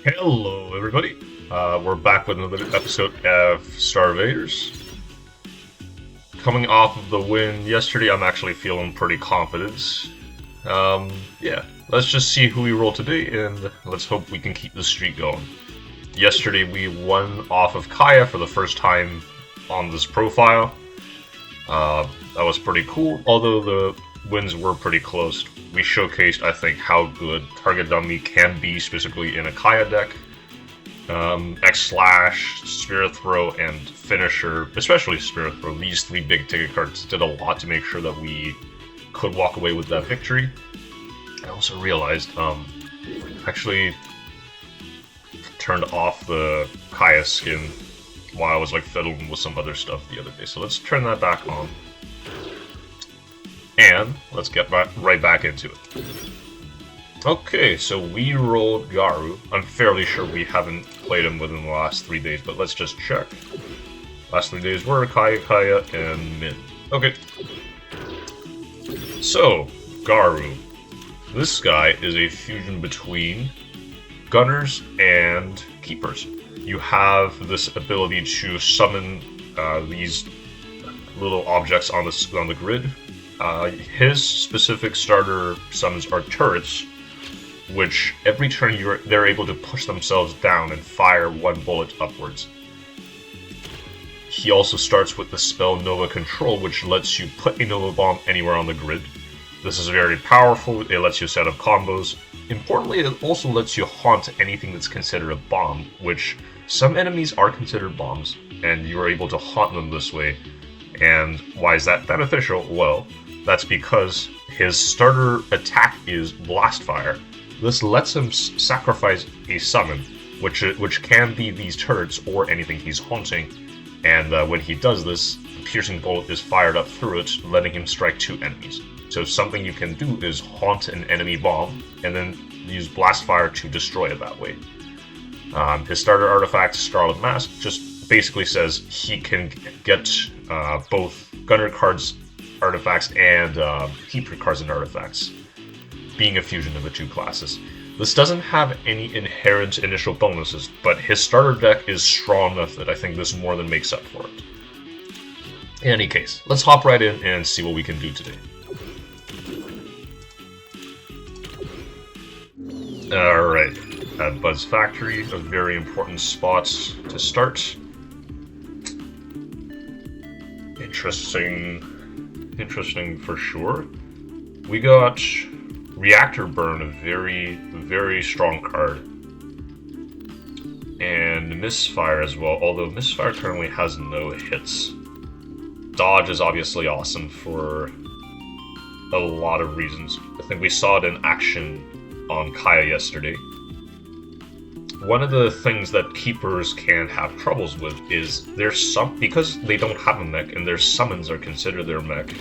Hello, everybody. We're back with another episode of Starvaders. Coming off of the win yesterday, I'm actually feeling pretty confident. Yeah, let's just see who we roll today, and let's hope we can keep the streak going. Yesterday, we won off of Kaia for the first time on this profile. That was pretty cool, although the wins were pretty close. We showcased, I think, how good target dummy can be, specifically in a Kaia deck. X Slash, Spirit Throw, and Finisher, especially Spirit Throw, these three big ticket cards did a lot to make sure that we could walk away with that victory. I also realized, actually turned off the Kaia skin while I was like fiddling with some other stuff the other day. So let's turn that back on. And let's get right back into it. Okay, so we rolled Garu. I'm fairly sure we haven't played him within the last 3 days, but let's just check. Last 3 days were Kaia, and Min. Okay. So, Garu. This guy is a fusion between Gunners and Keepers. You have this ability to summon these little objects on the grid. His specific starter summons are turrets, which every turn they're able to push themselves down and fire one bullet upwards. He also starts with the spell Nova Control, which lets you put a Nova Bomb anywhere on the grid. This is very powerful. It lets you set up combos. Importantly, it also lets you haunt anything that's considered a bomb, which some enemies are considered bombs, and you're able to haunt them this way. And why is that beneficial? Well, that's because his starter attack is Blast Fire. This lets him sacrifice a summon, which can be these turrets or anything he's haunting. And when he does this, the piercing bullet is fired up through it, letting him strike 2 enemies. So something you can do is haunt an enemy bomb, and then use Blast Fire to destroy it that way. His starter artifact, Scarlet Mask, just basically says he can get both Gunner cards artifacts and Keeper cards and artifacts, being a fusion of the two classes. This doesn't have any inherent initial bonuses, but his starter deck is strong enough that I think this more than makes up for it. In any case, let's hop right in and see what we can do today. Alright, at Bud's Factory, a very important spot to start. Interesting for sure. We got Reactor Burn, a very, very strong card. And Misfire as well, although Misfire currently has no hits. Dodge is obviously awesome for a lot of reasons. I think we saw it in action on Kaia yesterday. One of the things that Keepers can have troubles with is because they don't have a mech and their summons are considered their mech,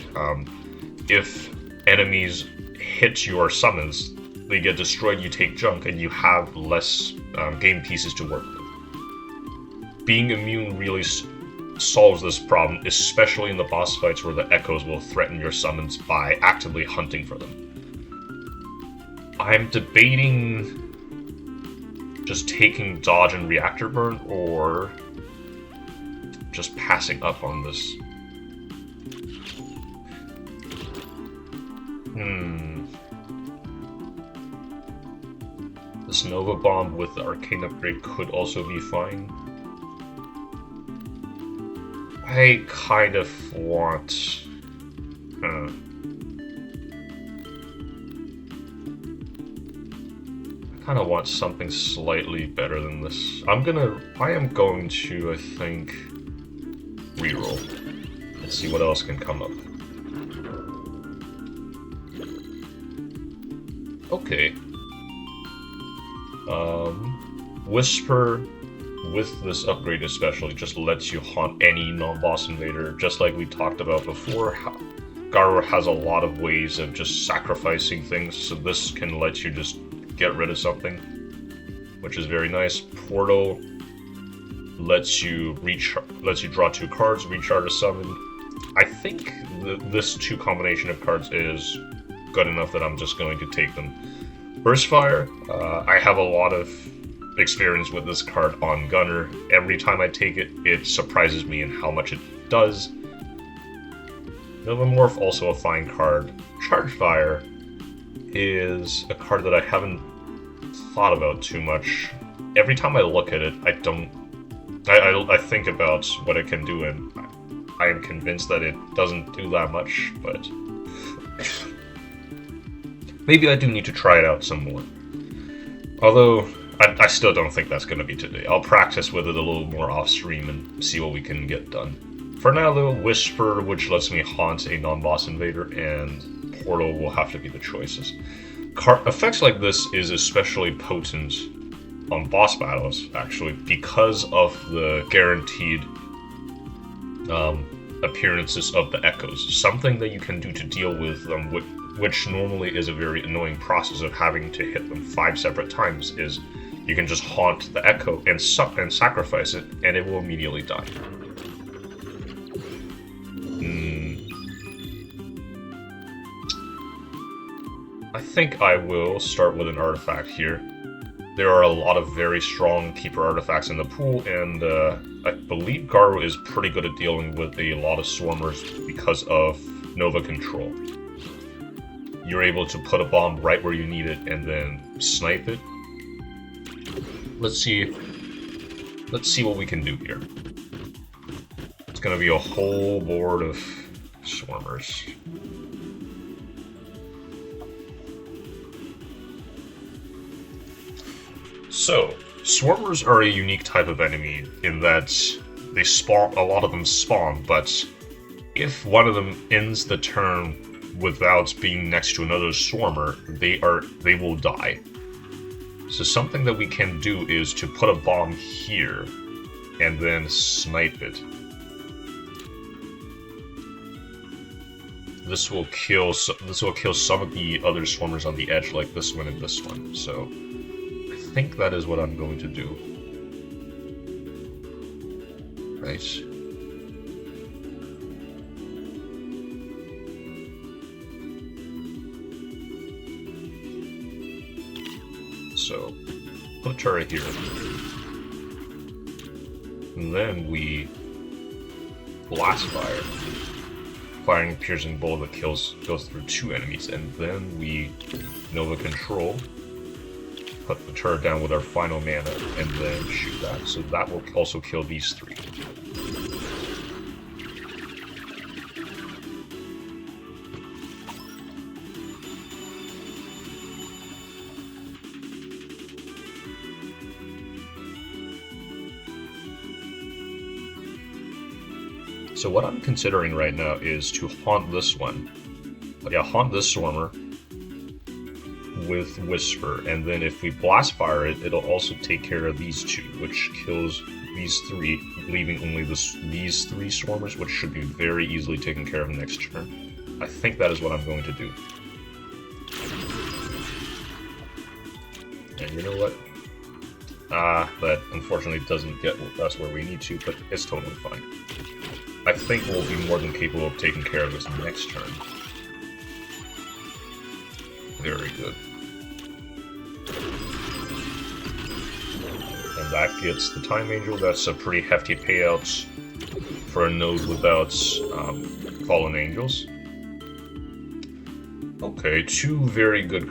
if enemies hit your summons, they get destroyed, you take junk, and you have less game pieces to work with. Being immune really solves this problem, especially in the boss fights where the echoes will threaten your summons by actively hunting for them. I'm debating just taking Dodge and Reactor Burn, or just passing up on this. This Nova Bomb with the Arcane upgrade could also be fine. I kind of want... I kind of want something slightly better than this. I am going to, I think, reroll and see what else can come up. Okay. Whisper, with this upgrade especially, just lets you haunt any non-boss invader, just like we talked about before. Garu has a lot of ways of just sacrificing things, so this can let you just get rid of something, which is very nice. Portal lets you draw 2 cards, recharge a summon. I think this 2 combination of cards is good enough that I'm just going to take them. Burst Fire, I have a lot of experience with this card on Gunner. Every time I take it, it surprises me in how much it does. Novamorph, also a fine card. Charge Fire is a card that I haven't thought about too much. Every time I look at it, I think about what it can do, and I am convinced that it doesn't do that much, but maybe I do need to try it out some more. Although, I still don't think that's going to be today. I'll practice with it a little more off-stream and see what we can get done. For now, though, Whisper, which lets me haunt a non-boss invader, and Portal will have to be the choices. Effects like this is especially potent on boss battles, actually, because of the guaranteed appearances of the echoes. Something that you can do to deal with them, which normally is a very annoying process of having to hit them 5 separate times, is you can just haunt the echo and sacrifice it, and it will immediately die. I think I will start with an artifact here. There are a lot of very strong keeper artifacts in the pool, and I believe Garu is pretty good at dealing with a lot of swarmers because of Nova control. You're able to put a bomb right where you need it and then snipe it. Let's see what we can do here. It's gonna be a whole board of swarmers. So, swarmers are a unique type of enemy in that they spawn. A lot of them spawn, but if one of them ends the turn without being next to another swarmer, they will die. So something that we can do is to put a bomb here and then snipe it. This will kill some of the other swarmers on the edge, like this one and this one. So I think that is what I'm going to do. Right. So, put a turret here. And then we blast fire. Firing a piercing bolt that goes through 2 enemies. And then we Nova control. Put the turret down with our final mana and then shoot that. So that will also kill these 3. So what I'm considering right now is to haunt this one. Yeah, haunt this swarmer with Whisper, and then if we blast fire it, it'll also take care of these 2, which kills these 3, leaving only these 3 swarmers, which should be very easily taken care of next turn. I think that is what I'm going to do. And you know what? That unfortunately doesn't get us where we need to, but it's totally fine. I think we'll be more than capable of taking care of this next turn. Very good. And that gets the Time Angel. That's a pretty hefty payout for a node without Fallen Angels. Okay, two very good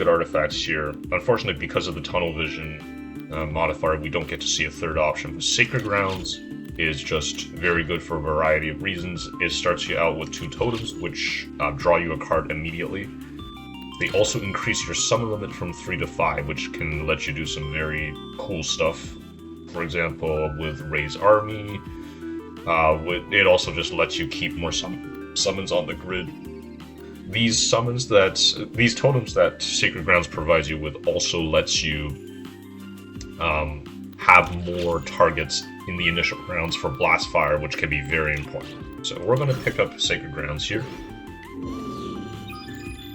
artifacts here. Unfortunately, because of the Tunnel Vision modifier, we don't get to see a third option. But Sacred Grounds is just very good for a variety of reasons. It starts you out with 2 totems, which draw you a card immediately. They also increase your summon limit from 3 to 5, which can let you do some very cool stuff. For example, with Ray's Army, it also just lets you keep more summons on the grid. These totems that Sacred Grounds provides you with also lets you have more targets in the initial rounds for Blast Fire, which can be very important. So we're going to pick up Sacred Grounds here.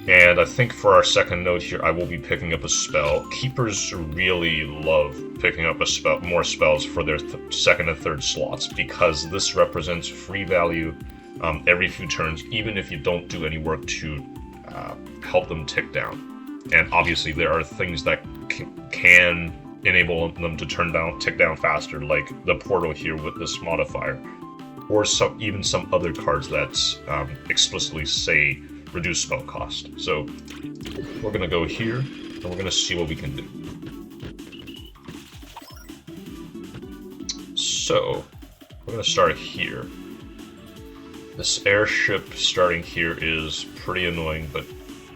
And I think for our second node here, I will be picking up a spell. Keepers really love picking up more spells for their second and third slots, because this represents free value every few turns, even if you don't do any work to help them tick down. And obviously there are things that can enable them to tick down faster, like the portal here with this modifier, or even some other cards that explicitly say reduce spell cost. So we're gonna go here, and we're gonna see what we can do. So we're gonna start here. This airship starting here is pretty annoying, but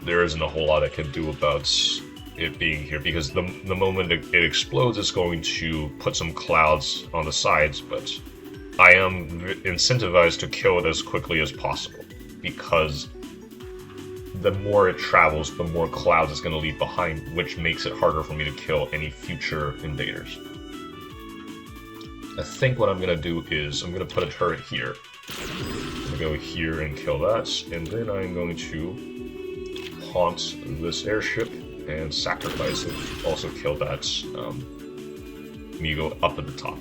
there isn't a whole lot I can do about it being here, because the moment it explodes, it's going to put some clouds on the sides, but I am incentivized to kill it as quickly as possible, because the more it travels, the more clouds it's going to leave behind, which makes it harder for me to kill any future invaders. I think what I'm going to do is I'm going to put a turret here. I'm going to go here and kill that, and then I'm going to haunt this airship and sacrifice it. Also kill that Migo up at the top.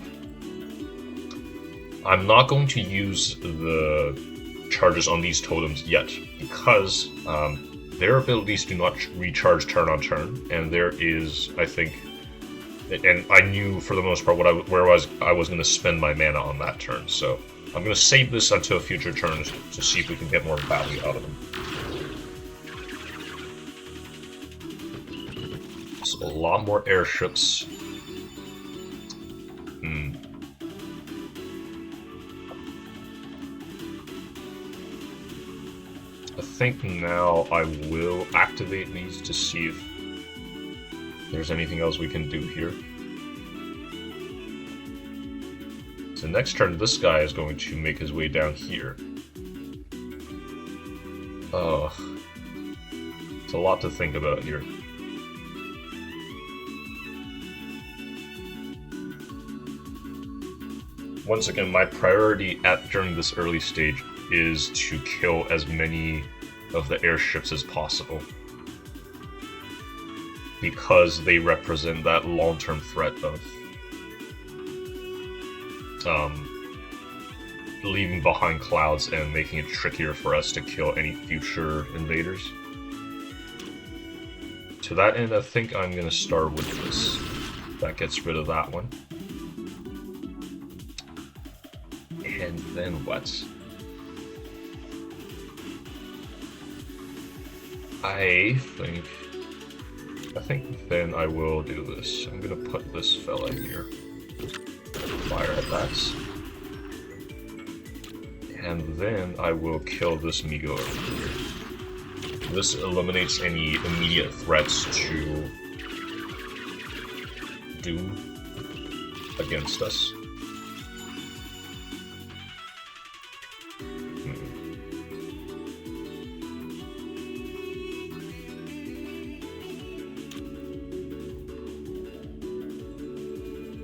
I'm not going to use the charges on these totems yet, because their abilities do not recharge turn on turn, and there is, I think, and I knew for the most part where I was going to spend my mana on that turn, so I'm going to save this until future turns to see if we can get more value out of them. So a lot more airships. I think now I will activate these to see if there's anything else we can do here. So next turn, this guy is going to make his way down here. It's a lot to think about here. Once again, my priority during this early stage is to kill as many of the airships as possible, because they represent that long-term threat of leaving behind clouds and making it trickier for us to kill any future invaders. To that end, I think I'm going to start with this. That gets rid of that one. And then what? I think then I will do this. I'm gonna put this fella here. Fire at that. And then I will kill this Migo over here. This eliminates any immediate threats to do against us.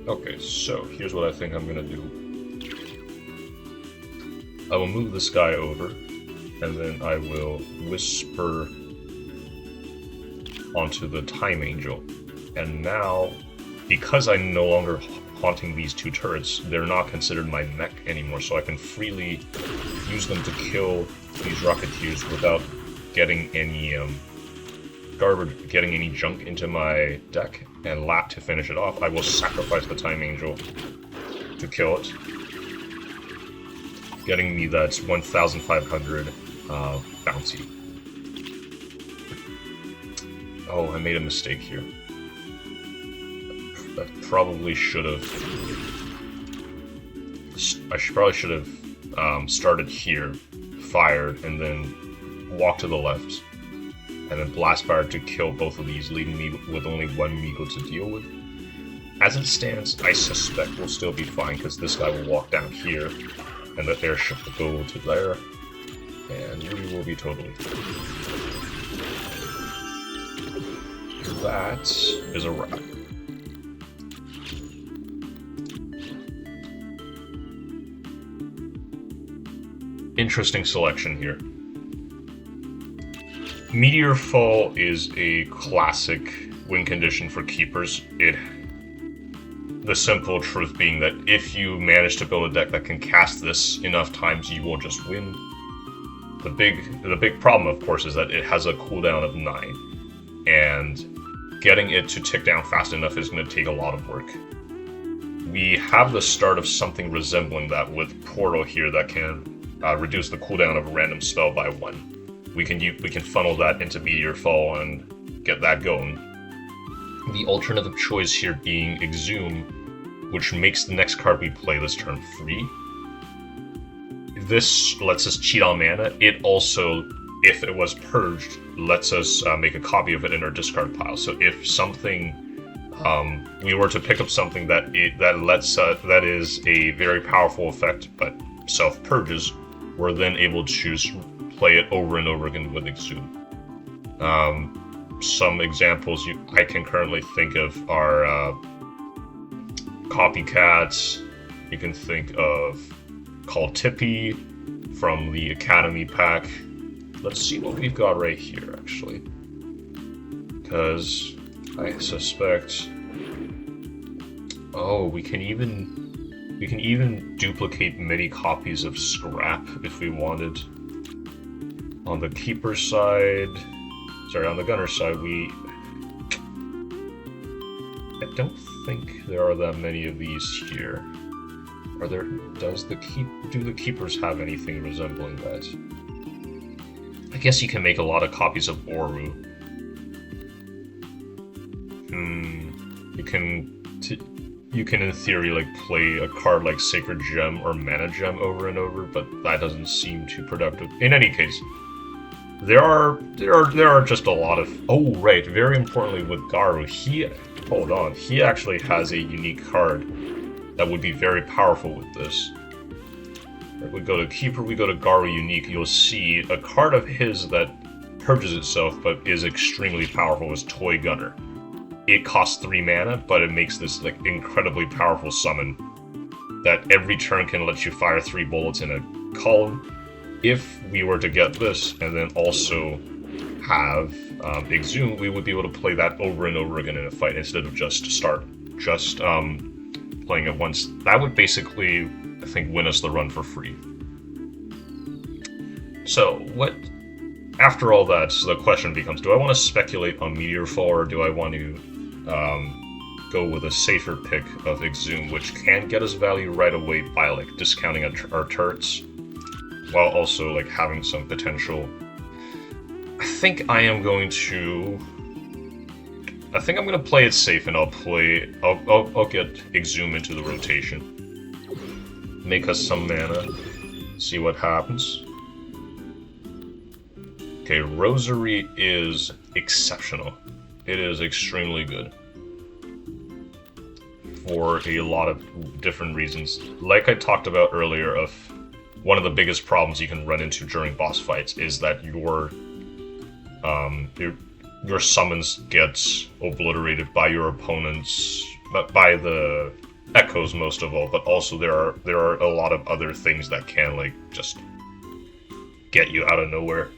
Okay, so here's what I think I'm gonna do. I will move this guy over, and then I will whisper onto the Time Angel. And now, because I'm no longer haunting these two turrets, they're not considered my mech anymore, so I can freely use them to kill these Rocketeers without getting any garbage, getting any junk into my deck. And to finish it off, I will sacrifice the Time Angel to kill it, getting me that 1,500 bounty. Oh, I made a mistake here. I probably should have. Probably should have started here, fired, and then walked to the left. And then blast fire to kill both of these, leaving me with only one Migo to deal with. As it stands, I suspect we'll still be fine, because this guy will walk down here, and the airship will go to there, and we will be totally fine. That is a wrap. Interesting selection here. Meteor Fall is a classic win condition for keepers. The simple truth being that if you manage to build a deck that can cast this enough times, you will just win. The big problem, of course, is that it has a cooldown of 9, and getting it to tick down fast enough is going to take a lot of work. We have the start of something resembling that with Portal here that can reduce the cooldown of a random spell by 1. We can funnel that into Meteor Fall and get that going. The alternative choice here being Exhume, which makes the next card we play this turn free. This lets us cheat on mana. It also, if it was purged, lets us make a copy of it in our discard pile. So if something, we were to pick up something that is a very powerful effect, but self-purges, we're then able to play it over and over again with Exhume. Some examples I can currently think of are Copycats. You can think of Call Tippy from the Academy pack. Let's see what we've got right here, actually. Because I suspect... Oh, we can even duplicate many copies of Scrap if we wanted. On the Keeper side... Sorry, on the Gunner side, I don't think there are that many of these here. Are there... Do the Keepers have anything resembling that? I guess you can make a lot of copies of Oru. You can in theory like play a card like Sacred Gem or Mana Gem over and over, but that doesn't seem too productive. In any case, there are just a lot of... Oh right, very importantly with Garu, he actually has a unique card that would be very powerful with this. We go to Keeper, we go to Garu Unique, you'll see a card of his that purges itself but is extremely powerful is Toy Gunner. It costs 3 mana, but it makes this like incredibly powerful summon that every turn can let you fire 3 bullets in a column. If we were to get this and then also have Exhume, we would be able to play that over and over again in a fight instead of just playing it once. That would basically, I think, win us the run for free. So, after all that, the question becomes, do I want to speculate on Meteor Fall, or do I want to go with a safer pick of Exhume, which can get us value right away by like discounting our turrets, while also like having some potential. I think I'm going to play it safe, and I'll get Exhume into the rotation. Make us some mana. See what happens. Okay, Rosary is exceptional. It is extremely good. For a lot of different reasons. Like I talked about earlier, of one of the biggest problems you can run into during boss fights is that your summons gets obliterated by your opponents, but by the echoes most of all, but also there are a lot of other things that can like just get you out of nowhere.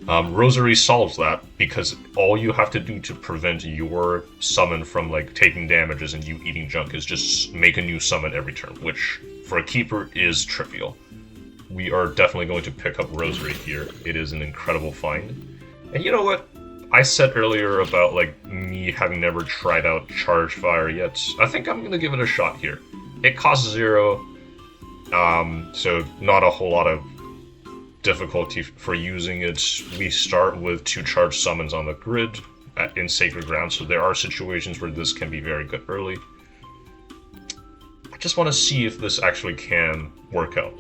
Rosary solves that, because all you have to do to prevent your summon from like taking damages and you eating junk is just make a new summon every turn, which for a Keeper is trivial. We are definitely going to pick up Rosary here. It is an incredible find. And you know what? I said earlier about like me having never tried out Charge Fire yet. I think I'm going to give it a shot here. It costs 0, so not a whole lot of difficulty for using it. We start with 2 charged summons on the grid in Sacred Ground, so there are situations where this can be very good early. I just want to see if this actually can work out.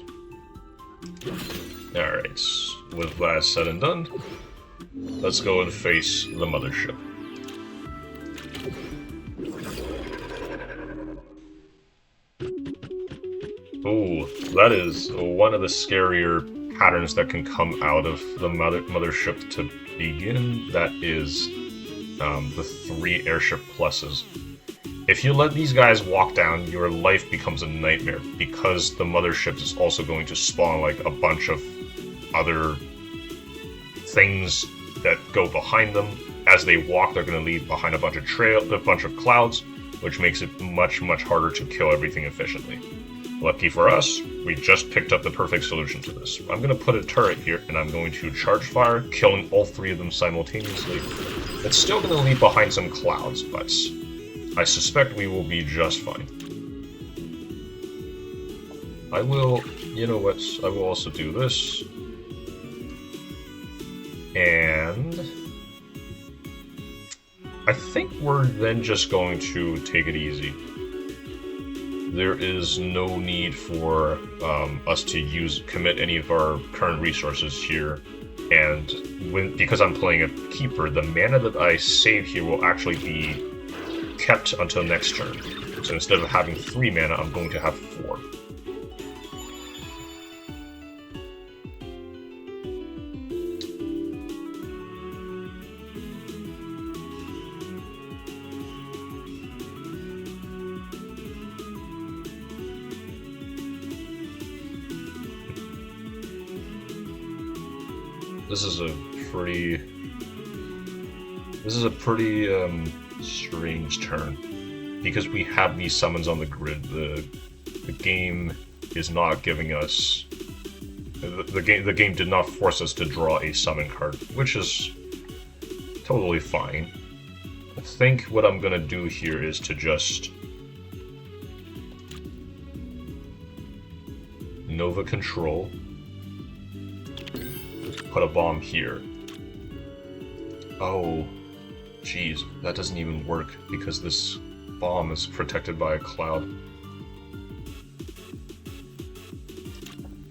Alright, with that said and done, let's go and face the mothership. Ooh, that is one of the scarier patterns that can come out of the mothership to begin. That is the 3 airship pluses. If you let these guys walk down, your life becomes a nightmare, because the mothership is also going to spawn like a bunch of other things that go behind them. As they walk, they're going to leave behind a bunch of clouds, which makes it much harder to kill everything efficiently. Lucky for us, we just picked up the perfect solution to this. I'm going to put a turret here, and I'm going to Charge Fire, killing all 3 of them simultaneously. It's still going to leave behind some clouds, but I suspect we will be just fine. I will, you know what, I will also do this. And I think we're then just going to take it easy. There is no need for us to commit any of our current resources here. And because I'm playing a keeper, the mana that I save here will actually be kept until next turn. So instead of having 3 mana, I'm going to have 4. This is a pretty strange turn, because we have these summons on the grid. The game is not giving us the game did not force us to draw a summon card, which is totally fine. I think what I'm gonna do here is to just Nova Control. Put a bomb here. Oh, jeez, that doesn't even work because this bomb is protected by a cloud.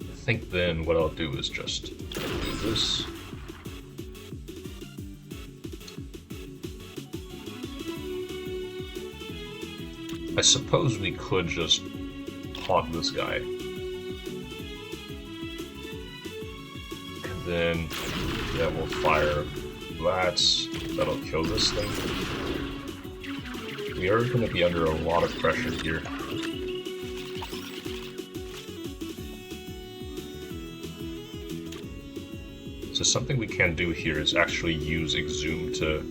I think then what I'll do is just do this. I suppose we could just haunt this guy. Then that will fire that'll kill this thing. We are going to be under a lot of pressure here. So something we can do here is actually use Exhume to...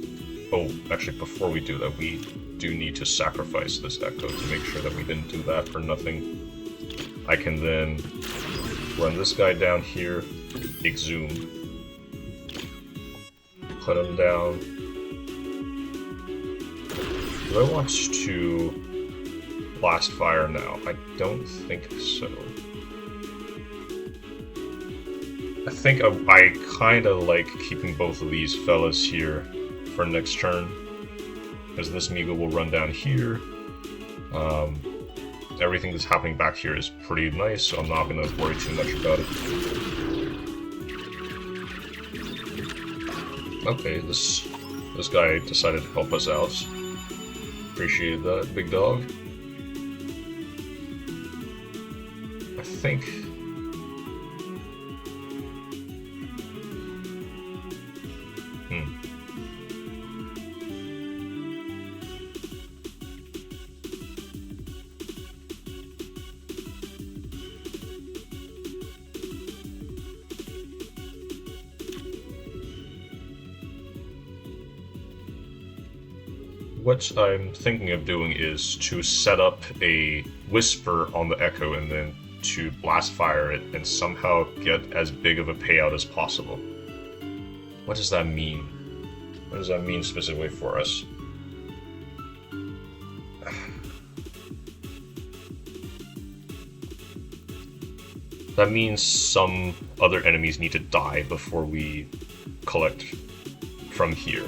Oh, actually before we do that, we do need to sacrifice this Echo to make sure that we didn't do that for nothing. I can then run this guy down here, Exhume, put him down. Do I want to blast fire now? I don't think so. I think I kind of like keeping both of these fellas here for next turn, because this Meagle will run down here. Everything that's happening back here is pretty nice, so I'm not going to worry too much about it. Okay, this guy decided to help us out. Appreciate that, big dog. I think... What I'm thinking of doing is to set up a Whisper on the Echo and then to blast fire it and somehow get as big of a payout as possible. What does that mean? What does that mean specifically for us? That means some other enemies need to die before we collect from here.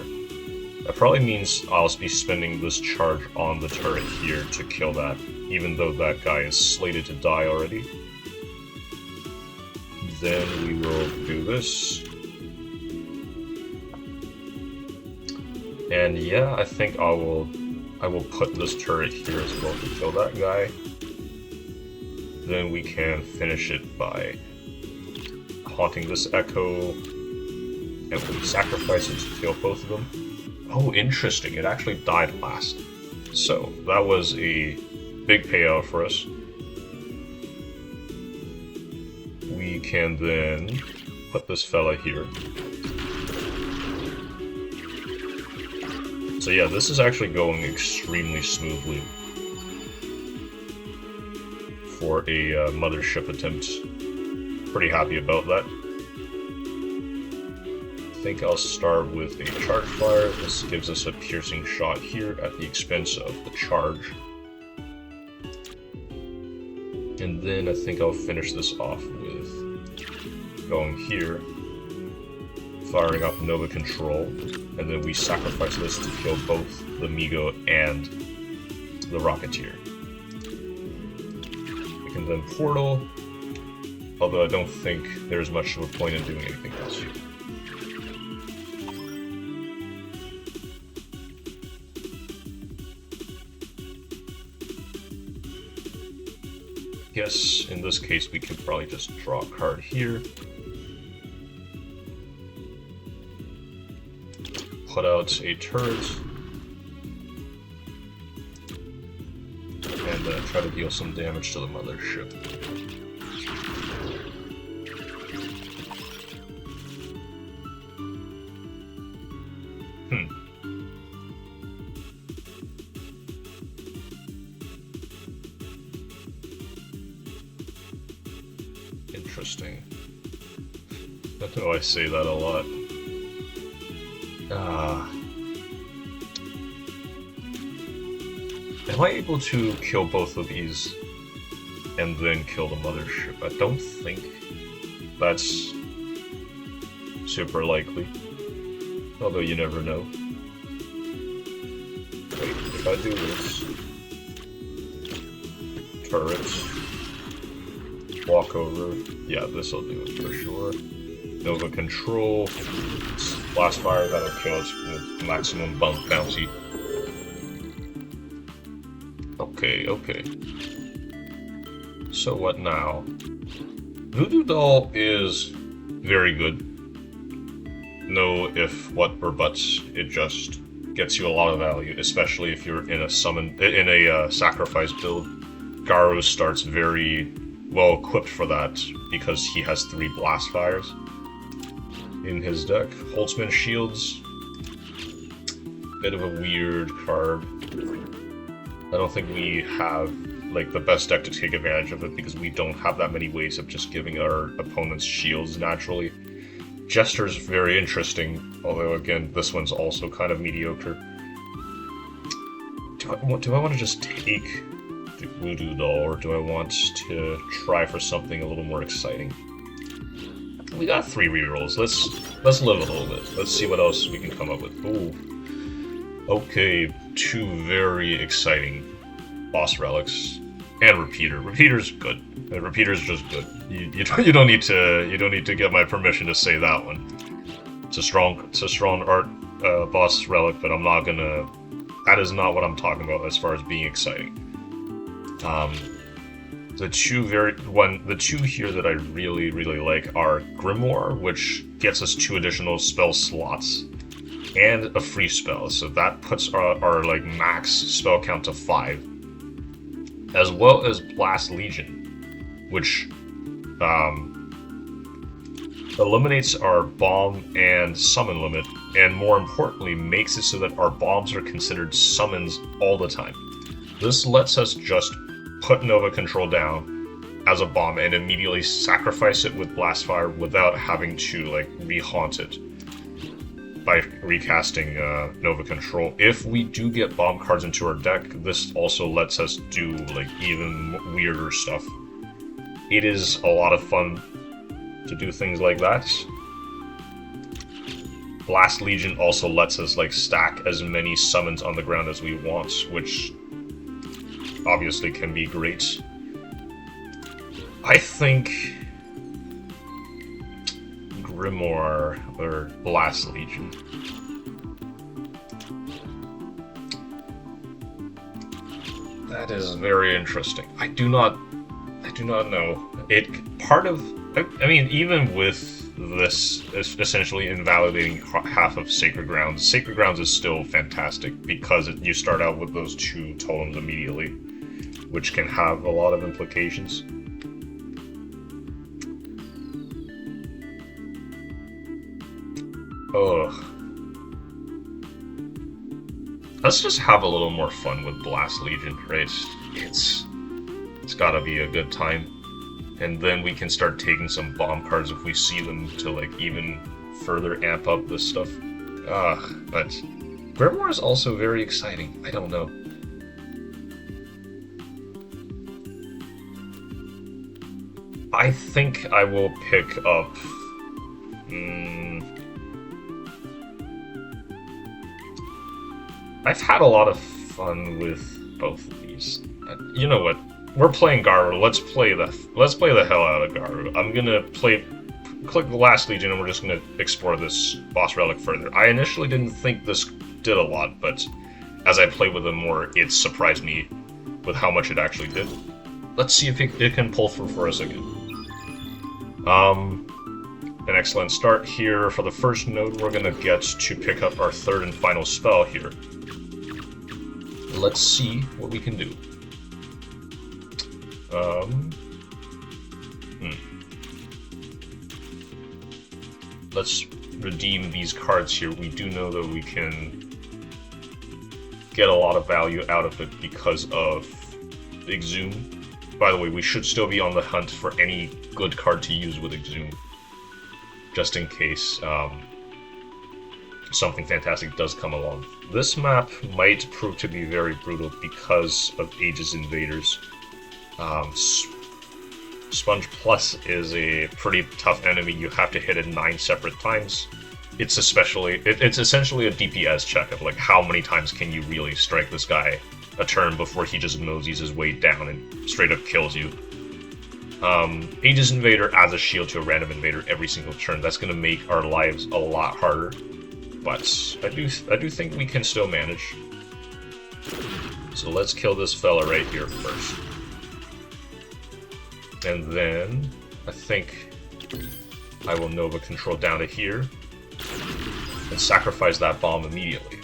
That probably means I'll be spending this charge on the turret here to kill that, even though that guy is slated to die already. Then we will do this. And yeah, I think I will put this turret here as well to kill that guy. Then we can finish it by haunting this Echo, and we sacrifice it to kill both of them. Oh, interesting, it actually died last. So, that was a big payout for us. We can then put this fella here. So yeah, this is actually going extremely smoothly for a mothership attempt. Pretty happy about that. I think I'll start with a charge fire. This gives us a piercing shot here at the expense of the charge. And then I think I'll finish this off with going here, firing up Nova Control, and then we sacrifice this to kill both the Migo and the Rocketeer. We can then portal, although I don't think there's much of a point in doing anything else here. Yes, in this case we can probably just draw a card here. Put out a turret. And try to deal some damage to the mothership. Interesting. I know I say that a lot. Am I able to kill both of these and then kill the mothership? I don't think that's super likely. Although you never know. Wait, if I do this... Turrets. Walk over. Yeah, this'll do it for sure. Nova Control. Blast Fire, that'll kill us with maximum bump bounty. Okay. So what now? Voodoo Doll is very good. No if, what, or buts. It just gets you a lot of value, especially if you're in a sacrifice build. Garu starts very well equipped for that because he has 3 blast fires in his deck. Holtzman Shields, bit of a weird card. I don't think we have like the best deck to take advantage of it because we don't have that many ways of just giving our opponents shields naturally. Jester's very interesting, although again this one's also kind of mediocre. Do I want to just take the Voodoo Doll, or do I want to try for something a little more exciting? We got 3 rerolls. Let's live a little bit. Let's see what else we can come up with. Ooh. Okay, 2 very exciting boss relics and repeater. Repeater's good. Repeater's just good. You don't need to get my permission to say that one. It's a strong art boss relic, but I'm not gonna. That is not what I'm talking about as far as being exciting. The 2 here that I really like are Grimoire, which gets us 2 additional spell slots, and a free spell, so that puts our like max spell count to 5, as well as Blast Legion, which eliminates our bomb and summon limit, and more importantly makes it so that our bombs are considered summons all the time. This lets us just put Nova Control down as a bomb and immediately sacrifice it with Blast Fire without having to like re-haunt it by recasting Nova Control. If we do get bomb cards into our deck, this also lets us do like even weirder stuff. It is a lot of fun to do things like that. Blast Legion also lets us like stack as many summons on the ground as we want, which obviously can be great. I think Grimoire or Blast Legion. That is very interesting. I do not know. I mean, even with this essentially invalidating half of Sacred Grounds, Sacred Grounds is still fantastic because you start out with those 2 totems immediately, which can have a lot of implications. Ugh. Let's just have a little more fun with Blast Legion, right? It's gotta be a good time. And then we can start taking some bomb cards if we see them to like even further amp up this stuff. But Grimoire is also very exciting. I don't know. I think I will pick up... I've had a lot of fun with both of these. You know what? We're playing Garu. Let's play the hell out of Garu. I'm gonna click the last Legion, and we're just gonna explore this boss relic further. I initially didn't think this did a lot, but as I played with it more, it surprised me with how much it actually did. Let's see if it can pull through for us again. An excellent start here. For the first node, we're gonna get to pick up our third and final spell here. Let's see what we can do. Let's redeem these cards here. We do know that we can get a lot of value out of it because of Exhume. By the way, we should still be on the hunt for any good card to use with Exhume, just in case something fantastic does come along. This map might prove to be very brutal because of Aegis Invaders. Sponge Plus is a pretty tough enemy. You have to hit it 9 separate times. It's essentially a DPS check of like how many times can you really strike this guy a turn before he just moseys his way down and straight up kills you. Aegis Invader adds a shield to a random invader every single turn. That's going to make our lives a lot harder, but I do think we can still manage. So let's kill this fella right here first. And then, I think I will Nova Control down to here and sacrifice that bomb immediately.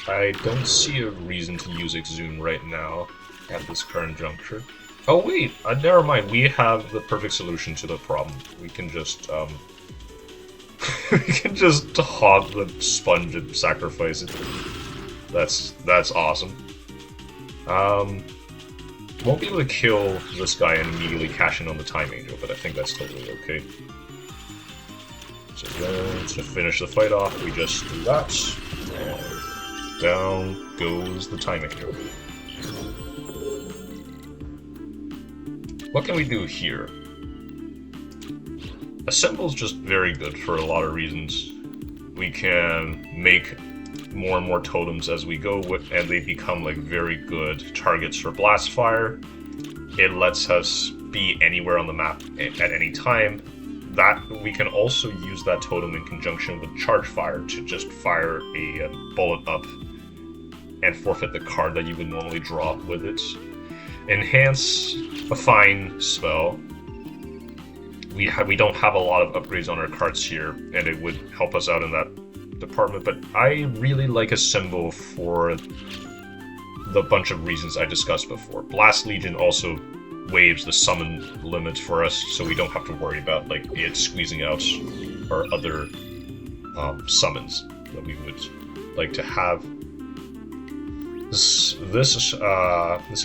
I don't see a reason to use Exhume right now at this current juncture. Oh wait, never mind, we have the perfect solution to the problem. We can just, we can just hog the sponge and sacrifice it. That's awesome. Won't be able to kill this guy and immediately cash in on the Time Angel, but I think that's totally okay. So then, to finish the fight off, we just do that. And down goes the Time Angel. What can we do here? Assemble's just very good for a lot of reasons. We can make more and more totems as we go, and they become like very good targets for blast fire. It lets us be anywhere on the map at any time. That we can also use that totem in conjunction with charge fire to just fire a bullet up and forfeit the card that you would normally draw with it. Enhance, a fine spell. We don't have a lot of upgrades on our cards here, and it would help us out in that department, but I really like a symbol for the bunch of reasons I discussed before. Blast Legion also waives the summon limit for us, so we don't have to worry about like it squeezing out our other summons that we would like to have. This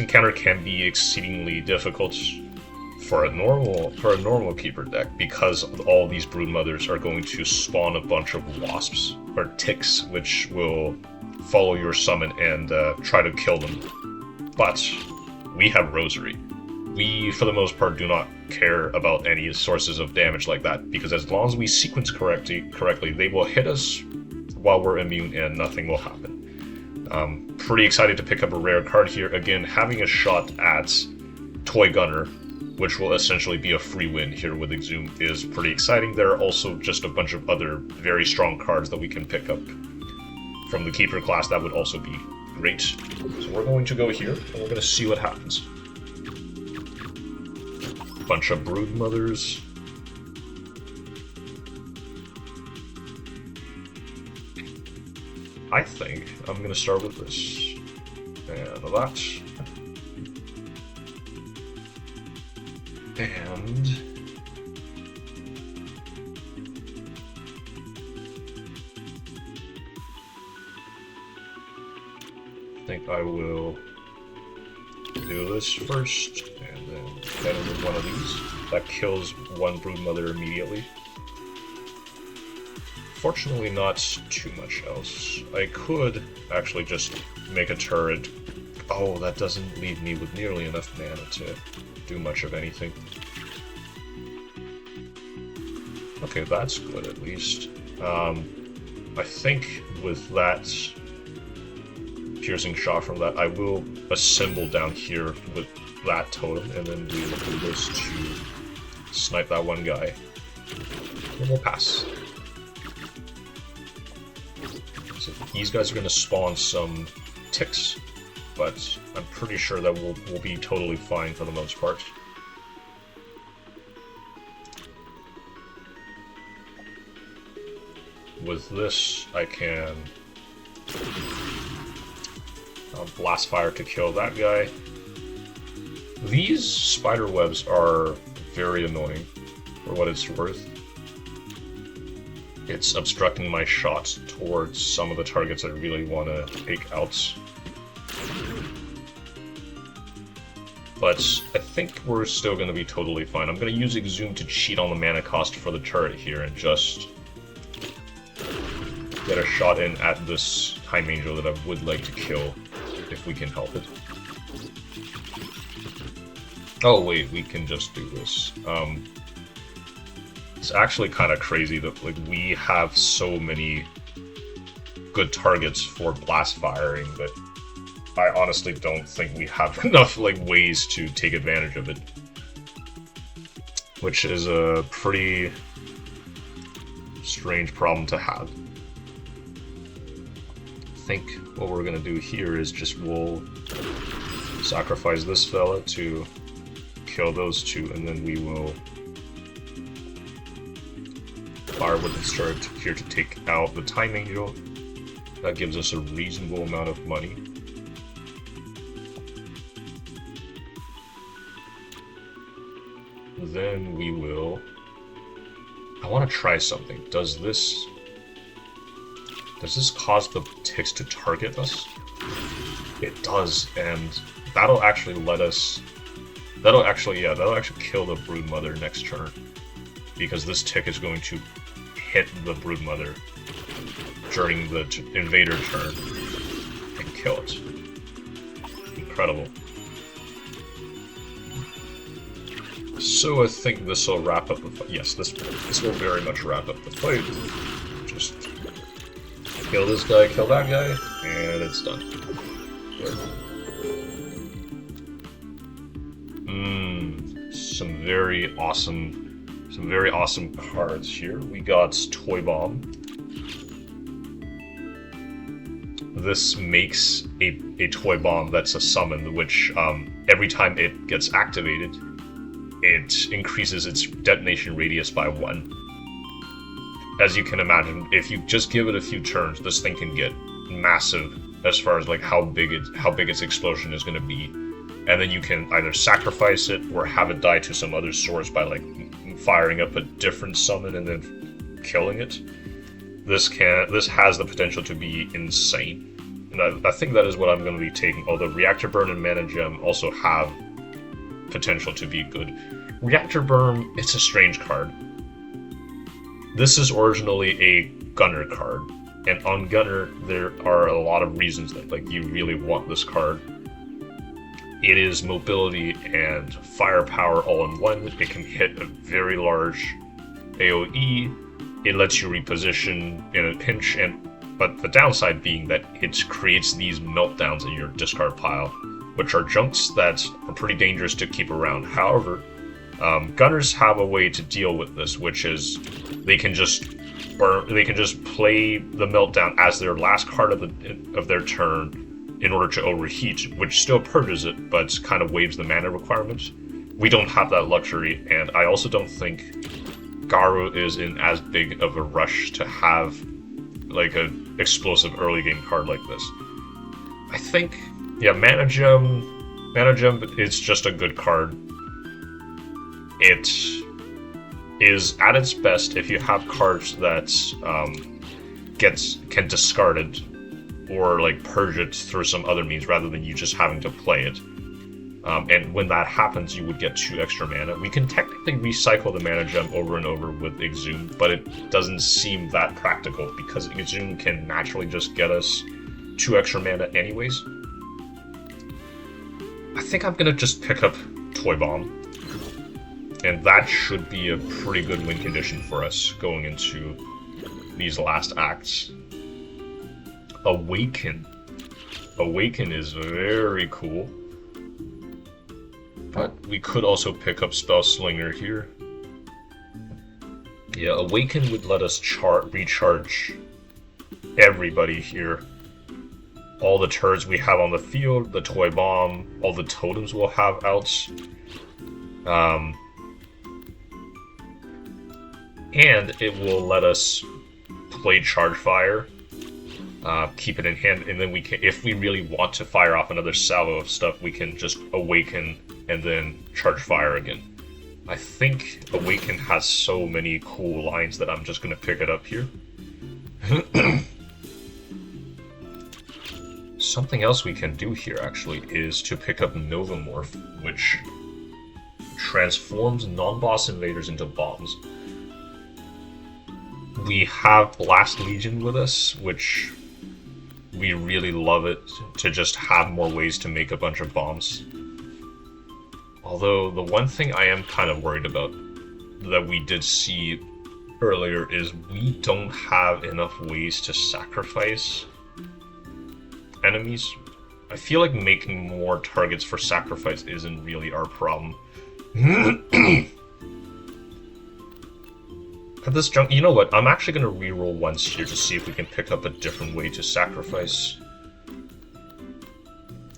encounter can be exceedingly difficult for a normal keeper deck, because all these broodmothers are going to spawn a bunch of wasps or ticks, which will follow your summon and try to kill them. But we have Rosary. We, for the most part, do not care about any sources of damage like that, because as long as we sequence correctly, they will hit us while we're immune and nothing will happen. Pretty excited to pick up a rare card here. Again, having a shot at Toy Gunner, which will essentially be a free win here with Exhume, is pretty exciting. There are also just a bunch of other very strong cards that we can pick up from the Keeper class that would also be great. So we're going to go here, and we're going to see what happens. Bunch of Broodmothers. I think I'm going to start with this. And that. And I think I will do this first, and then hit him with one of these. That kills one Broodmother immediately. Fortunately, not too much else. I could actually just make a turret. Oh, that doesn't leave me with nearly enough mana to do much of anything. Okay, that's good at least. I think with that piercing shot from that, I will assemble down here with that totem, and then we will do this to snipe that one guy. And we'll pass. So these guys are going to spawn some ticks, but I'm pretty sure that we'll be totally fine for the most part. With this, I can blast fire to kill that guy. These spider webs are very annoying, for what it's worth. It's obstructing my shots towards some of the targets I really want to take out. But I think we're still going to be totally fine. I'm going to use Exhume to cheat on the mana cost for the turret here and just get a shot in at this Time Angel that I would like to kill, if we can help it. Oh wait, we can just do this. It's actually kind of crazy that like we have so many good targets for blast firing, but I honestly don't think we have enough like ways to take advantage of it, which is a pretty strange problem to have. I think what we're gonna do here is just we'll sacrifice this fella to kill those two, and then we will fire with the turret here to take out the Time Angel. That gives us a reasonable amount of money. Then we will... I want to try something. Does this cause the ticks to target us? It does, and that'll actually let us... That'll actually kill the Broodmother next turn. Because this tick is going to hit the Broodmother during the Invader turn and kill it. Incredible. So I think this will wrap up the fight. Yes, this will very much wrap up the fight. Just kill this guy, kill that guy, and it's done. Some very awesome cards here. We got Toy Bomb. This makes a Toy Bomb that's a summon, which every time it gets activated, it increases its detonation radius by 1. As you can imagine, if you just give it a few turns, this thing can get massive as far as like how big its explosion is going to be. And then you can either sacrifice it or have it die to some other source by like firing up a different summon and then killing it. This has the potential to be insane. And I think that is what I'm going to be taking. Although Reactor Burn and Mana Gem also have potential to be good. Reactor Burn, it's a strange card. This is originally a Gunner card, and on Gunner there are a lot of reasons that like you really want this card. It is mobility and firepower all in one. It can hit a very large AoE. It lets you reposition in a pinch, but the downside being that it creates these meltdowns in your discard pile, which are junks that are pretty dangerous to keep around. However, Gunners have a way to deal with this, which is they can just play the meltdown as their last card of their turn in order to overheat, which still purges it, but kind of waives the mana requirements. We don't have that luxury, and I also don't think Garu is in as big of a rush to have like an explosive early game card like this. I think, yeah, Mana Gem, it's just a good card. It is at its best if you have cards that can discard it or like purge it through some other means rather than you just having to play it. And when that happens, you would get 2 extra mana. We can technically recycle the mana gem over and over with Exhume, but it doesn't seem that practical because Exhume can naturally just get us 2 extra mana anyways. I think I'm gonna just pick up Toy Bomb, and that should be a pretty good win condition for us going into these last acts. Awaken. Awaken is very cool. But we could also pick up Spell Slinger here. Yeah, Awaken would let us recharge everybody here. All the turrets we have on the field, the Toy Bomb, all the totems we'll have outs. And it will let us play Charge Fire, keep it in hand, and then we can, if we really want to fire off another salvo of stuff, we can just Awaken and then Charge Fire again. I think Awaken has so many cool lines that I'm just going to pick it up here. Something else we can do here, actually, is to pick up Novamorph, which transforms non-boss invaders into bombs. We have Blast Legion with us, which we really love it to just have more ways to make a bunch of bombs. Although, the one thing I am kind of worried about that we did see earlier is we don't have enough ways to sacrifice enemies. I feel like making more targets for sacrifice isn't really our problem. At this junk, you know what? I'm actually going to reroll once here to see if we can pick up a different way to sacrifice.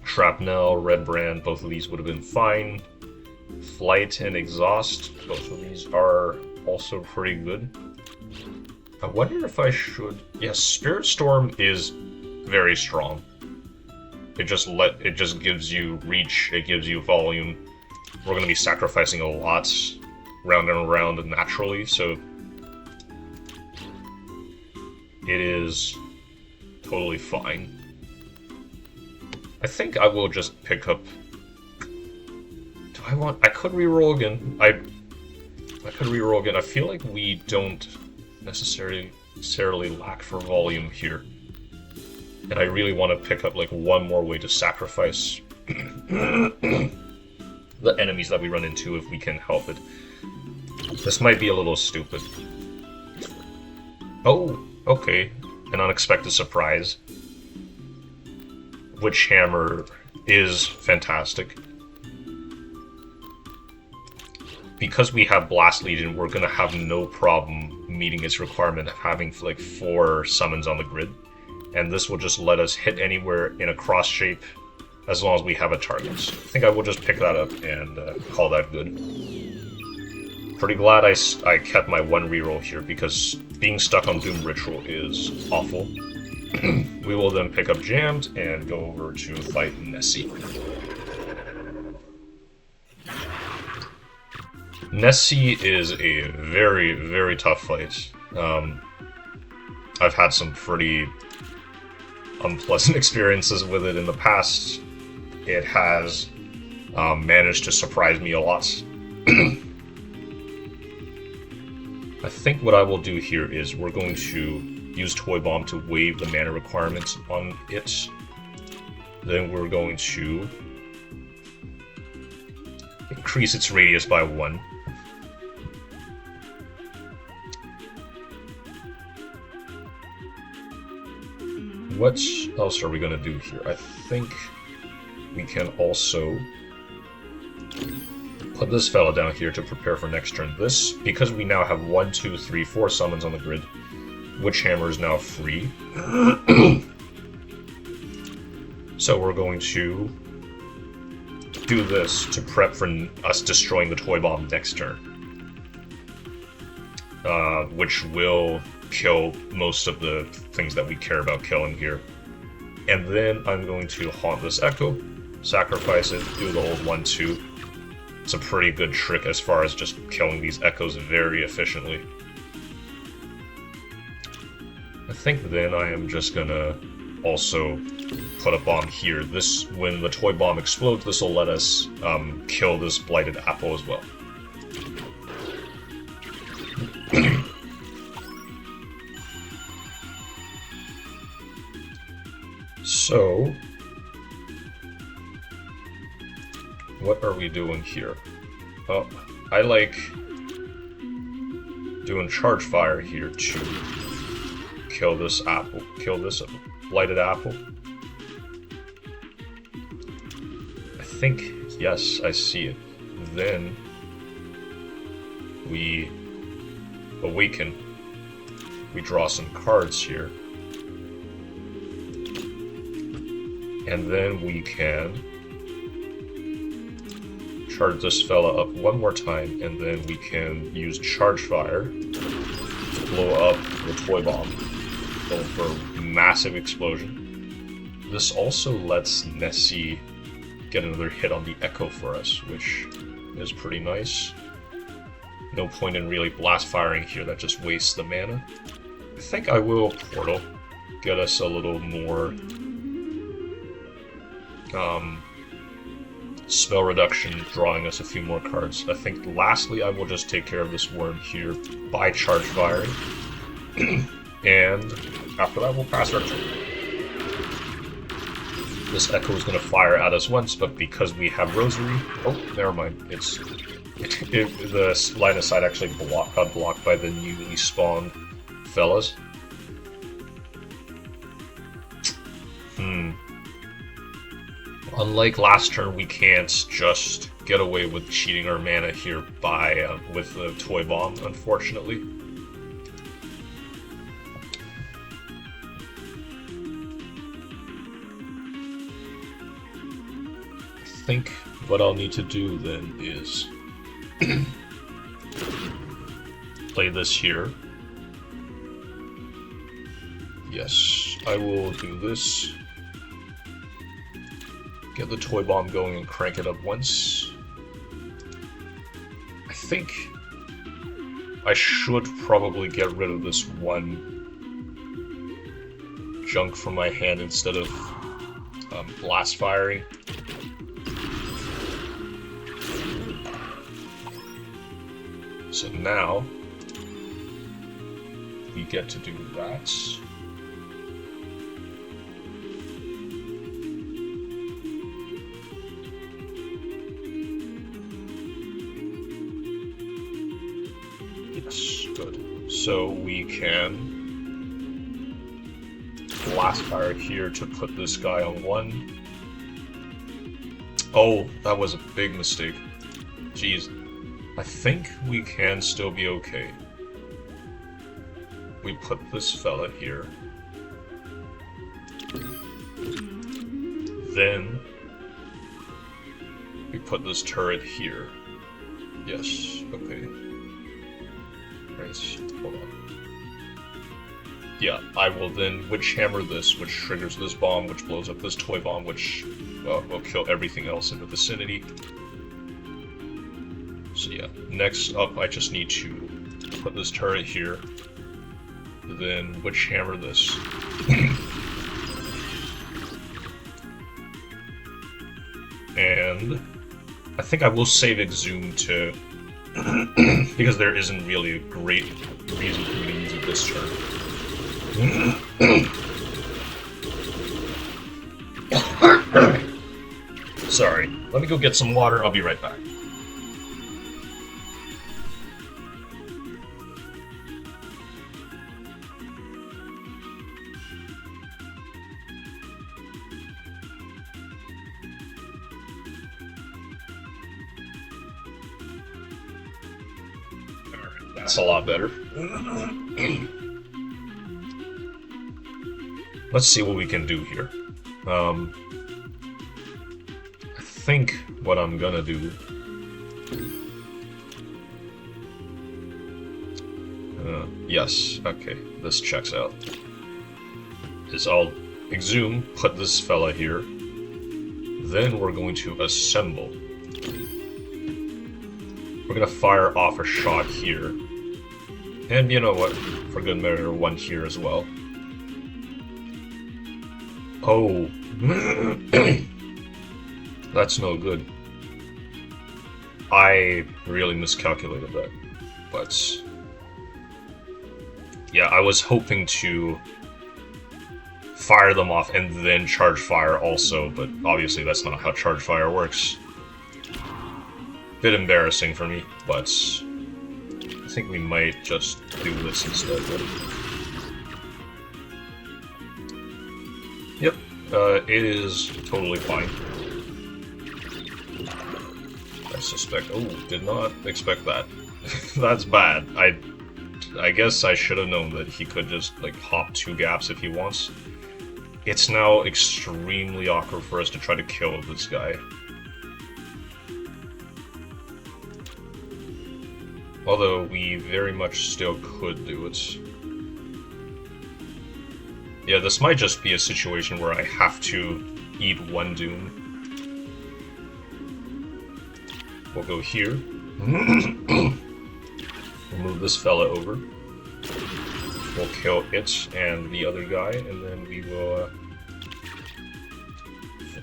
Shrapnel, Red Brand, both of these would have been fine. Flight and Exhaust, both of these are also pretty good. I wonder if I should... Yeah, Spirit Storm is very strong. It just gives you reach, it gives you volume. We're going to be sacrificing a lot round and around naturally, so it is totally fine. I think I will just pick up... I could reroll again. I could reroll again. I feel like we don't necessarily lack for volume here. And I really want to pick up like one more way to sacrifice the enemies that we run into if we can help it. This might be a little stupid. Oh, okay. An unexpected surprise. Witch Hammer is fantastic. Because we have Blast Legion, we're going to have no problem meeting its requirement of having like 4 summons on the grid. And this will just let us hit anywhere in a cross shape as long as we have a target. So I think I will just pick that up and call that good. Pretty glad I kept my 1 reroll here because being stuck on Doom Ritual is awful. We will then pick up Jammed and go over to fight Nessie. Nessie is a very, very tough fight. I've had some pretty unpleasant experiences with it in the past. It has managed to surprise me a lot. I think what I will do here is we're going to use Toy Bomb to waive the mana requirements on it. Then we're going to increase its radius by 1. What else are we going to do here? I think we can also put this fella down here to prepare for next turn. This, because we now have 1, 2, 3, 4 summons on the grid, Witch Hammer is now free. So we're going to do this to prep for us destroying the Toy Bomb next turn. Which will kill most of the things that we care about killing here. And then I'm going to haunt this Echo, sacrifice it, do the old 1-2. It's a pretty good trick as far as just killing these Echoes very efficiently. I think then I am just gonna also put a bomb here. This, when the toy bomb explodes, this will let us kill this blighted apple as well. So, what are we doing here? Oh, I like doing charge fire here to kill this apple. Kill this blighted apple. I think, yes, I see it. Then we awaken. We draw some cards here. And then we can charge this fella up one more time, and then we can use charge fire to blow up the toy bomb. Go for a massive explosion. This also lets Nessie get another hit on the echo for us, which is pretty nice. No point in really blast firing here, that just wastes the mana. I think I will portal, get us a little more spell reduction, drawing us a few more cards. I think lastly I will just take care of this worm here by charge firing. And after that we'll pass our turn. This echo is going to fire at us once, but because we have Rosary... Oh, never mind. The line of sight actually got blocked by the newly spawned fellas. Unlike last turn, we can't just get away with cheating our mana here by with the toy bomb, unfortunately. I think what I'll need to do then is play this here. Yes, I will do this. Get the toy bomb going and crank it up once. I think I should probably get rid of this one junk from my hand instead of blast firing. So now we get to do that. Yes, good. So we can blast fire here to put this guy on one. Oh, that was a big mistake. Jeez. I think we can still be okay. We put this fella here. Then we put this turret here. Yes, okay. Nice. Hold on. Yeah, I will then witch hammer this, which triggers this bomb, which blows up this toy bomb, which will kill everything else in the vicinity. So yeah, next up I just need to put this turret here, then witch hammer this. And I think I will save Exhume to because there isn't really a great reason for me to use it this turn. Sorry, let me go get some water, I'll be right back. That's a lot better. Let's see what we can do here. I think what I'm gonna do... yes, okay, this checks out. Is I'll exhume, put this fella here, then we're going to assemble. We're gonna fire off a shot here. And you know what, for good measure, one here as well. Oh. That's no good. I really miscalculated that. But yeah, I was hoping to fire them off and then charge fire also, but obviously that's not how charge fire works. Bit embarrassing for me, but I think we might just do this instead. Yep, it is totally fine. I suspect. Oh, did not expect that. That's bad. I guess I should have known that he could just like hop 2 gaps if he wants. It's now extremely awkward for us to try to kill this guy. Although we very much still could do it. Yeah, this might just be a situation where I have to eat 1 Doom. We'll go here. We'll move this fella over. We'll kill it and the other guy, and then we will...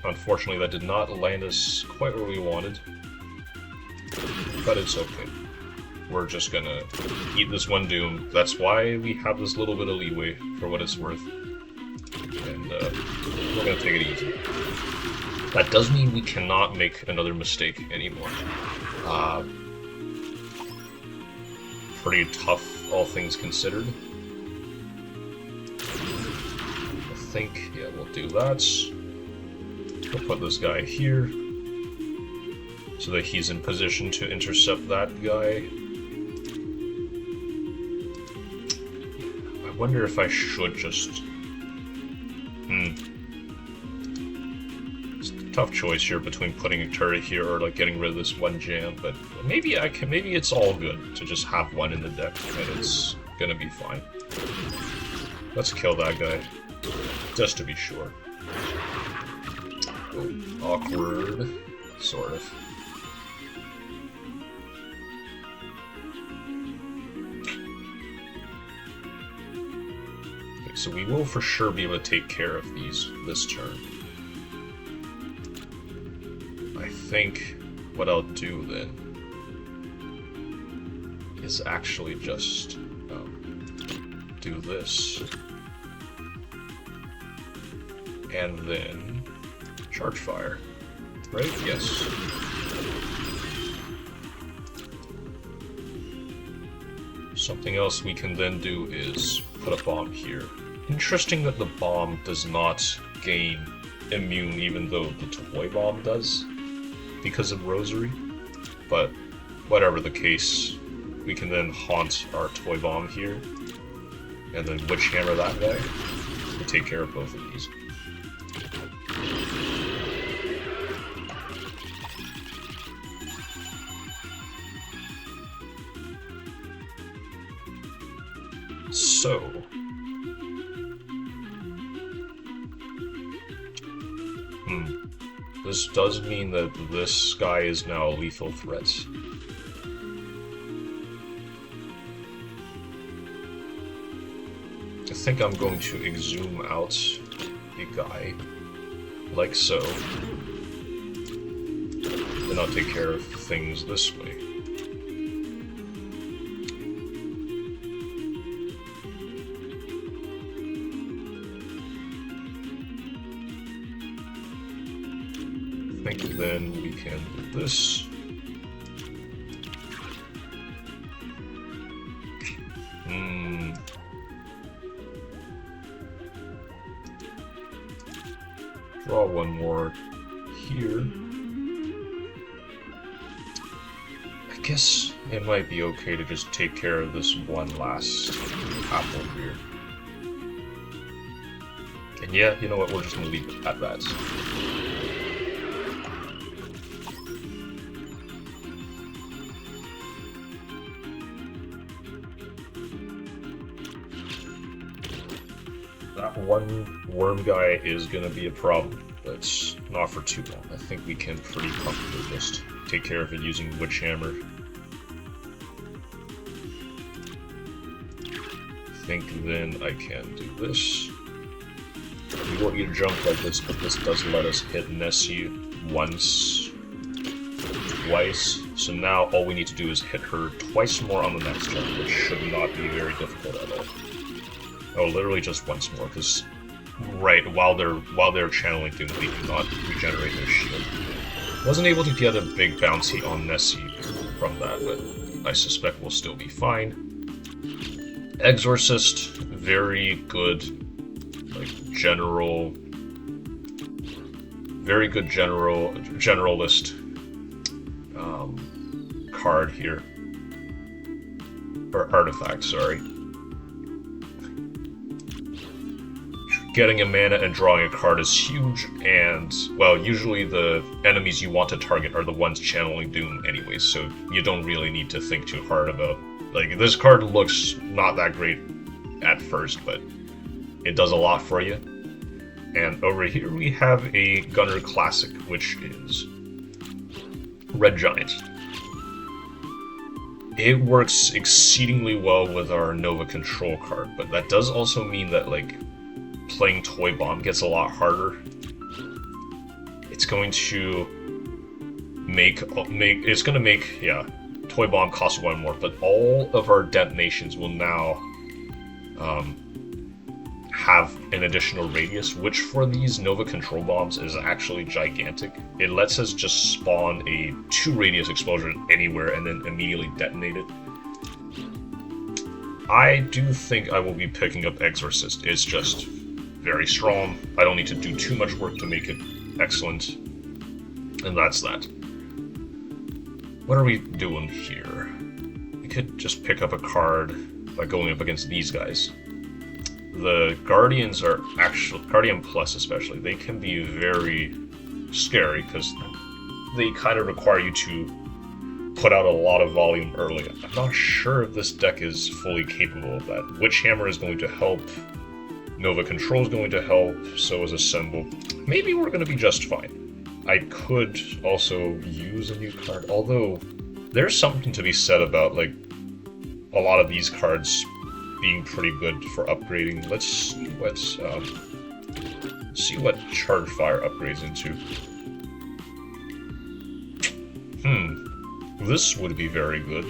Unfortunately, that did not land us quite where we wanted. But it's okay. We're just gonna eat this 1 Doom. That's why we have this little bit of leeway, for what it's worth. And we're gonna take it easy. That does mean we cannot make another mistake anymore. Pretty tough, all things considered. I think, yeah, we'll do that. We'll put this guy here, so that he's in position to intercept that guy. I wonder if I should just... It's a tough choice here between putting a turret here or like getting rid of this 1 jam, but maybe I can. Maybe it's all good to just have 1 in the deck, and it's gonna be fine. Let's kill that guy, just to be sure. Oh, awkward, sort of. Okay, so we will for sure be able to take care of these this turn. I think what I'll do then is actually just do this. And then charge fire. Right? Yes. Something else we can then do is put a bomb here. Interesting that the bomb does not gain immune even though the toy bomb does, because of Rosary. But whatever the case, we can then haunt our toy bomb here, and then witch hammer that guy to take care of both of these. So, this does mean that this guy is now a lethal threat. I think I'm going to exhume out the guy, like so, and I'll take care of things this way. I think then we can do this. Draw 1 more here. I guess it might be okay to just take care of this 1 last apple here. And yeah, you know what, we're just gonna leave it at that. That 1 worm guy is gonna be a problem, but not for too long. I think we can pretty comfortably just take care of it using Witch Hammer. I think then I can do this. Do will eat junk like this, but this does let us hit Nessie once, twice. So now all we need to do is hit her twice more on the next turn, which should not be very difficult at all. Oh, literally just once more, because while they're channeling things, we do not regenerate their shield. Wasn't able to get a big bounty on Nessie from that, but I suspect we'll still be fine. Exorcist, very good, like very good generalist card here, or artifact, sorry. Getting a mana and drawing a card is huge, and, well, usually the enemies you want to target are the ones channeling Doom anyways, so you don't really need to think too hard about, like, this card looks not that great at first, but it does a lot for you. And over here we have a Gunner Classic, which is Red Giant. It works exceedingly well with our Nova Control card, but that does also mean that, like, playing Toy Bomb gets a lot harder. It's going to make Toy Bomb cost one more, but all of our detonations will now have an additional radius, which for these Nova Control Bombs is actually gigantic. It lets us just spawn a 2 radius explosion anywhere and then immediately detonate it. I do think I will be picking up Exorcist. It's just very strong. I don't need to do too much work to make it excellent. And that's that. What are we doing here? We could just pick up a card by going up against these guys. The Guardians are actually, Guardian Plus especially, they can be very scary because they kind of require you to put out a lot of volume early. I'm not sure if this deck is fully capable of that. Witch Hammer is going to help. Nova Control is going to help, so is Assemble. Maybe we're going to be just fine. I could also use a new card, although there's something to be said about, like, a lot of these cards being pretty good for upgrading. Let's see what Charge Fire upgrades into. This would be very good.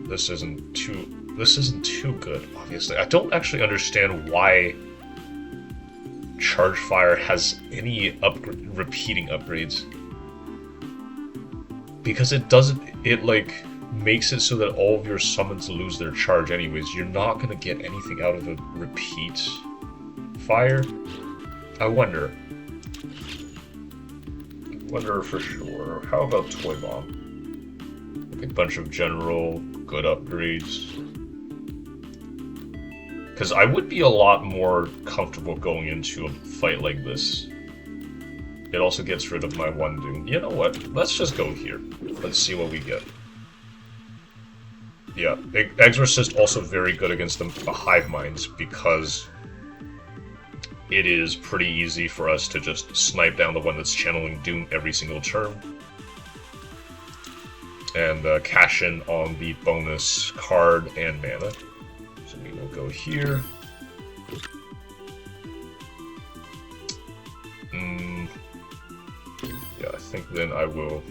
This isn't too good, obviously. I don't actually understand why Charge Fire has any repeating upgrades. Because it like makes it so that all of your summons lose their charge anyways. You're not gonna get anything out of a repeat fire. I wonder for sure. How about Toy Bomb? Like a bunch of general good upgrades. Because I would be a lot more comfortable going into a fight like this. It also gets rid of my 1 Doom. You know what? Let's just go here. Let's see what we get. Yeah, Exorcist also very good against the Hive Minds because it is pretty easy for us to just snipe down the one that's channeling Doom every single turn. And cash in on the bonus card and mana. So we will go here. Yeah, I think then I will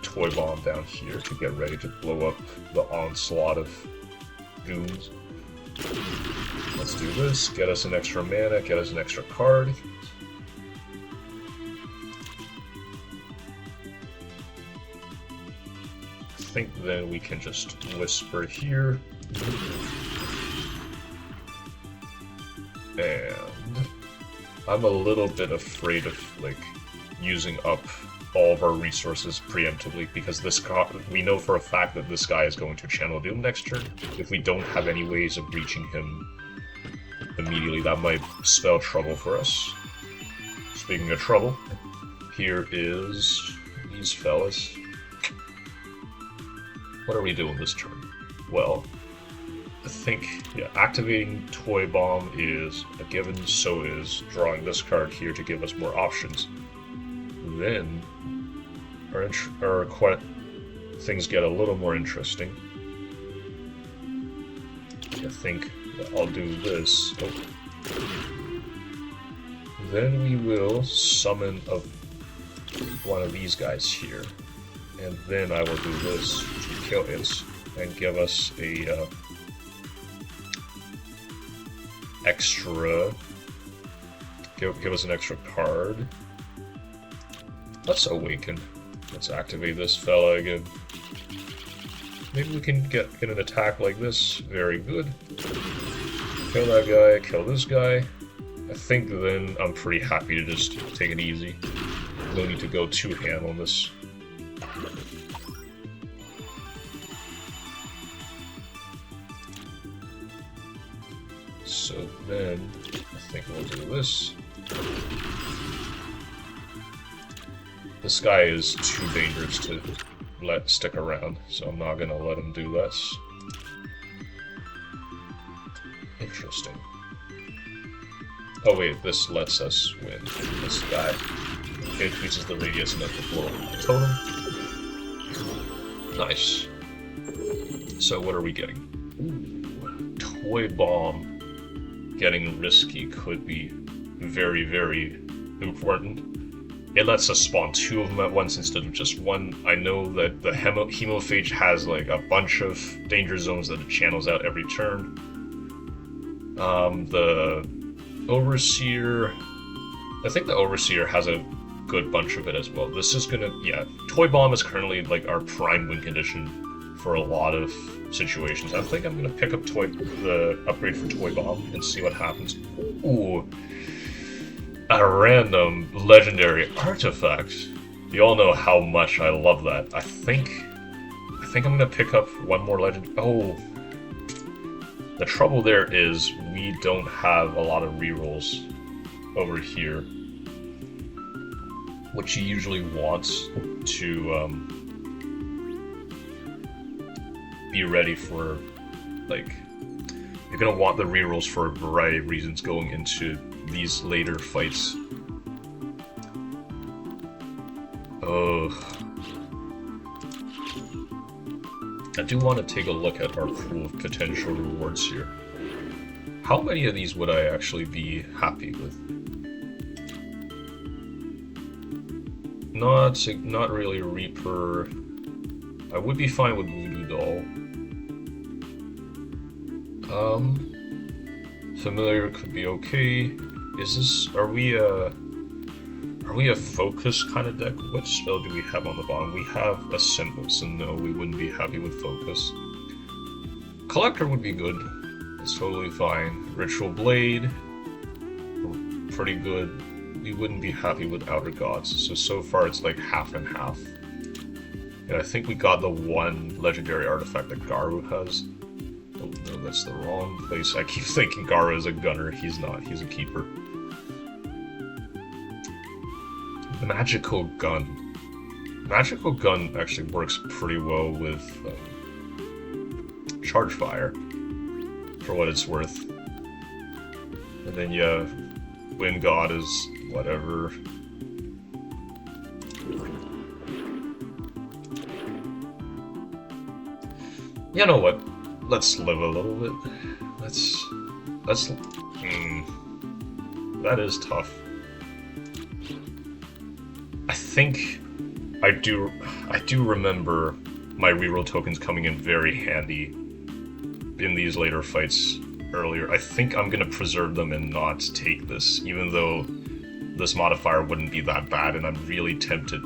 Toy Bomb down here to get ready to blow up the onslaught of goons. Let's do this, get us an extra mana, get us an extra card. I think then we can just Whisper here. And I'm a little bit afraid of, like, using up all of our resources preemptively, because this we know for a fact that this guy is going to channel Doom next turn. If we don't have any ways of reaching him immediately, that might spell trouble for us. Speaking of trouble, here is these fellas. What are we doing this turn? Well, I think, yeah, activating Toy Bomb is a given, so is drawing this card here to give us more options. Then things get a little more interesting. I think that I'll do this. Oh. Then we will summon one of these guys here. And then I will do this to kill it and give us a extra. Give us an extra card. Let's awaken. Let's activate this fella again. Maybe we can get an attack like this. Very good. Kill that guy, kill this guy. I think then I'm pretty happy to just take it easy. No need to go two-hand on this. So then, I think we'll do this. This guy is too dangerous to let stick around, so I'm not gonna let him do this. Interesting. Oh wait, this lets us win. This guy increases the radius of the blow totem. Nice. So what are we getting? Ooh, toy bomb. Getting risky could be very, very important. It lets us spawn two of them at once instead of just one. I know that the Hemophage has like a bunch of danger zones that it channels out every turn. The Overseer, I think the Overseer has a good bunch of it as well. This is gonna, yeah, Toy Bomb is currently like our prime win condition for a lot of situations. I think I'm gonna pick up the upgrade for Toy Bomb and see what happens. Ooh, a random legendary artifact. You all know how much I love that. I think I'm gonna pick up one more legend. Oh, the trouble there is we don't have a lot of rerolls over here, which you usually want to be ready for. Like, you're gonna want the rerolls for a variety of reasons going into these later fights. Ugh. I do want to take a look at our pool of potential rewards here. How many of these would I actually be happy with? Not really Reaper. I would be fine with Voodoo Doll. Familiar could be okay. Are we a focus kind of deck? What spell do we have on the bottom? We have a symbol, so no, we wouldn't be happy with focus. Collector would be good. It's totally fine. Ritual Blade, pretty good. We wouldn't be happy with Outer Gods. So far it's like half and half. And I think we got the one legendary artifact that Garu has. Oh no, that's the wrong place. I keep thinking Garu is a gunner. He's not. He's a keeper. Magical Gun. Magical Gun actually works pretty well with Charge Fire, for what it's worth. And then yeah, Wind God is whatever. You know what? Let's live a little bit. Let's. That is tough. I think I do remember my reroll tokens coming in very handy in these later fights earlier. I think I'm gonna preserve them and not take this, even though this modifier wouldn't be that bad, and I'm really tempted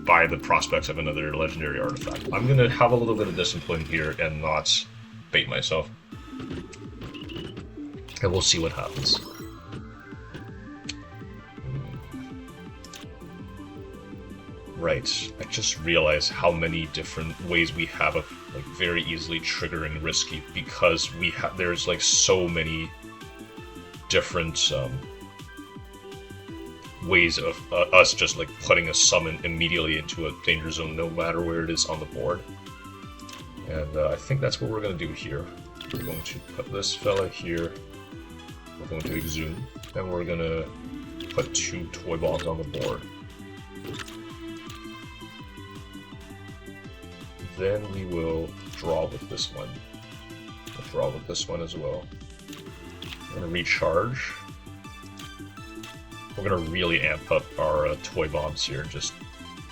by the prospects of another legendary artifact. I'm gonna have a little bit of discipline here and not bait myself. And we'll see what happens. Right, I just realized how many different ways we have of like very easily triggering risky, because there's like so many different ways of us just like putting a summon immediately into a danger zone no matter where it is on the board. And I think that's what we're going to do here. We're going to put this fella here, we're going to exhume, and we're going to put 2 toy bombs on the board. Then we will draw with this one. We'll draw with this one as well. We're going to recharge. we're gonna really amp up our toy bombs here and just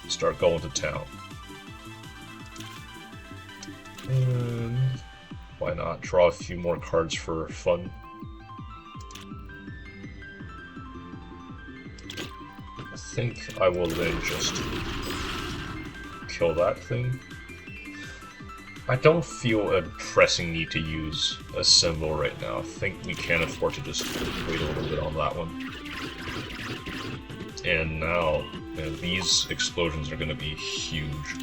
start going to town. And why not draw a few more cards for fun? I think I will then just kill that thing. I don't feel a pressing need to use a symbol right now. I think we can afford to just wait a little bit on that one. And now, these explosions are going to be huge.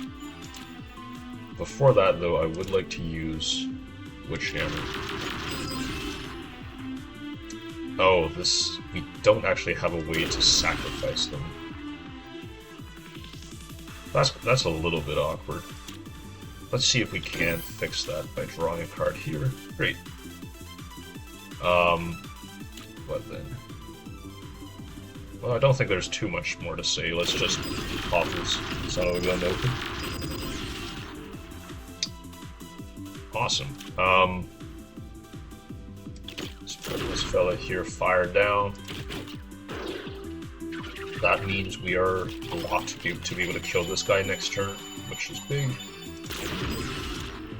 Before that, though, I would like to use Witch Hammer. Oh, we don't actually have a way to sacrifice them. That's a little bit awkward. Let's see if we can fix that by drawing a card here. Great. What then? Well, I don't think there's too much more to say. Let's just pop this son of a gun open. Awesome. Let's put this fella here fire down. That means we are locked to be able to kill this guy next turn, which is big.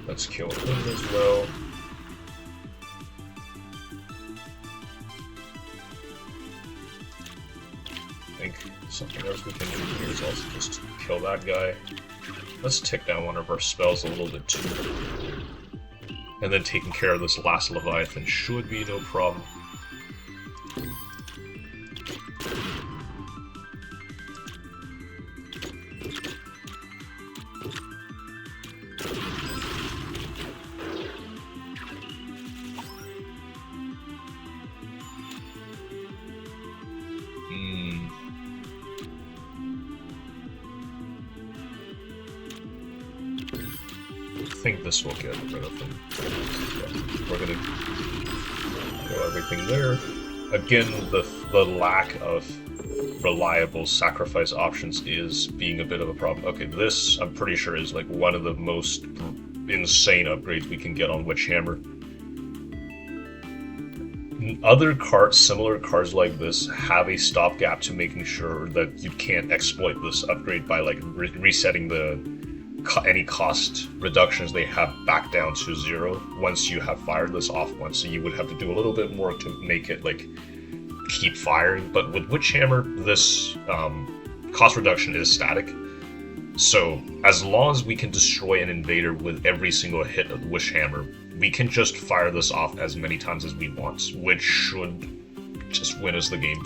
Let's kill him as well. I think something else we can do here is also just kill that guy. Let's tick down one of our spells a little bit too. And then taking care of this last Leviathan should be no problem. I think this will get rid of him. Yeah, we're gonna do everything there. Again, the lack of reliable sacrifice options is being a bit of a problem. Okay, this I'm pretty sure is like one of the most insane upgrades we can get on Witch Hammer. Other cards, similar cards like this, have a stopgap to making sure that you can't exploit this upgrade by like resetting any cost reductions they have back down to 0 once you have fired this off once. So you would have to do a little bit more to make it like keep firing. But with Witch Hammer, this cost reduction is static. So as long as we can destroy an invader with every single hit of the Witch Hammer, we can just fire this off as many times as we want, which should just win us the game.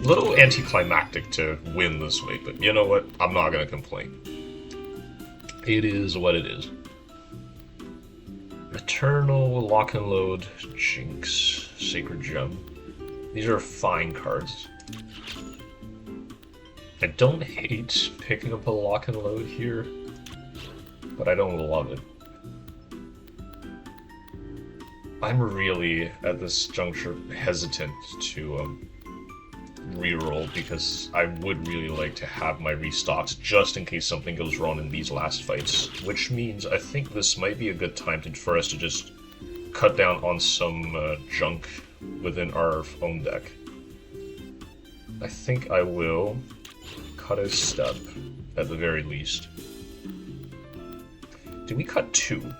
Little anticlimactic to win this way, but you know what? I'm not gonna complain. It is what it is. Eternal, Lock and Load, Jinx, Sacred Gem. These are fine cards. I don't hate picking up a Lock and Load here, but I don't love it. I'm really, at this juncture, hesitant to reroll because I would really like to have my restocks just in case something goes wrong in these last fights, which means I think this might be a good time for us to just cut down on some junk within our own deck. I think I will cut a step at the very least. Did we cut 2?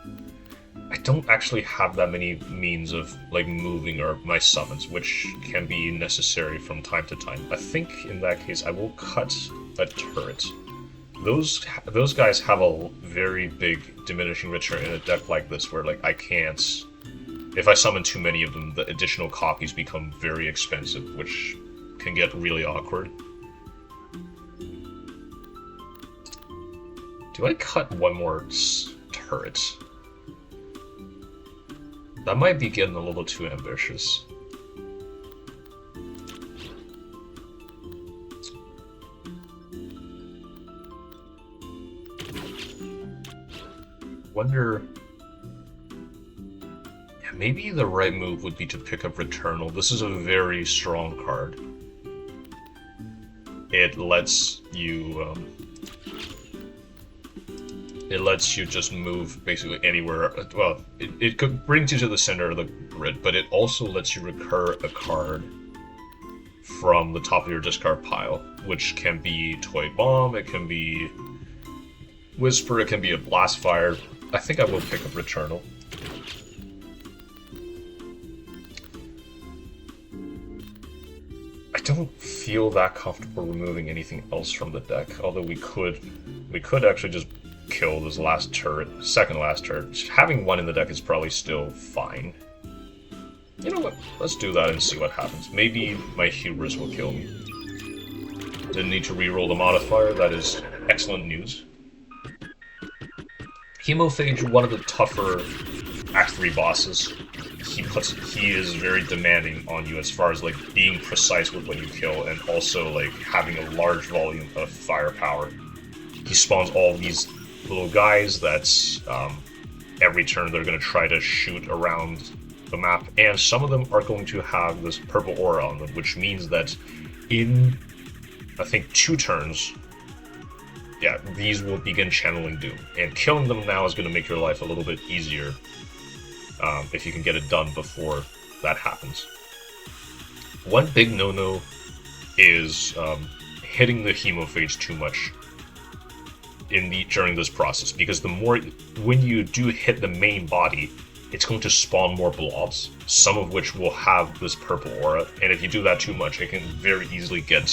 I don't actually have that many means of like moving my summons, which can be necessary from time to time. I think in that case I will cut a turret. Those guys have a very big diminishing return in a deck like this, where like I can't. If I summon too many of them, the additional copies become very expensive, which can get really awkward. Do I cut one more turret? That might be getting a little too ambitious. Wonder... Yeah, maybe the right move would be to pick up Returnal. This is a very strong card. It lets you... It lets you just move basically anywhere. Well, it brings you to the center of the grid, but it also lets you recur a card from the top of your discard pile, which can be Toy Bomb, it can be Whisper, it can be a Blast Fire. I think I will pick up Returnal. I don't feel that comfortable removing anything else from the deck, although we could actually just kill this last turret, second last turret. Having one in the deck is probably still fine. You know what? Let's do that and see what happens. Maybe my hubris will kill me. Didn't need to reroll the modifier. That is excellent news. Hemophage, one of the tougher Act 3 bosses. He is very demanding on you as far as like being precise with what you kill and also like having a large volume of firepower. He spawns all these little guys that's every turn they're going to try to shoot around the map, and some of them are going to have this purple aura on them, which means that in, I think, 2 turns, yeah, these will begin channeling Doom. And killing them now is going to make your life a little bit easier if you can get it done before that happens. One big no-no is hitting the Hemophage too much during this process, because the more, when you do hit the main body, it's going to spawn more blobs, some of which will have this purple aura, and if you do that too much, it can very easily get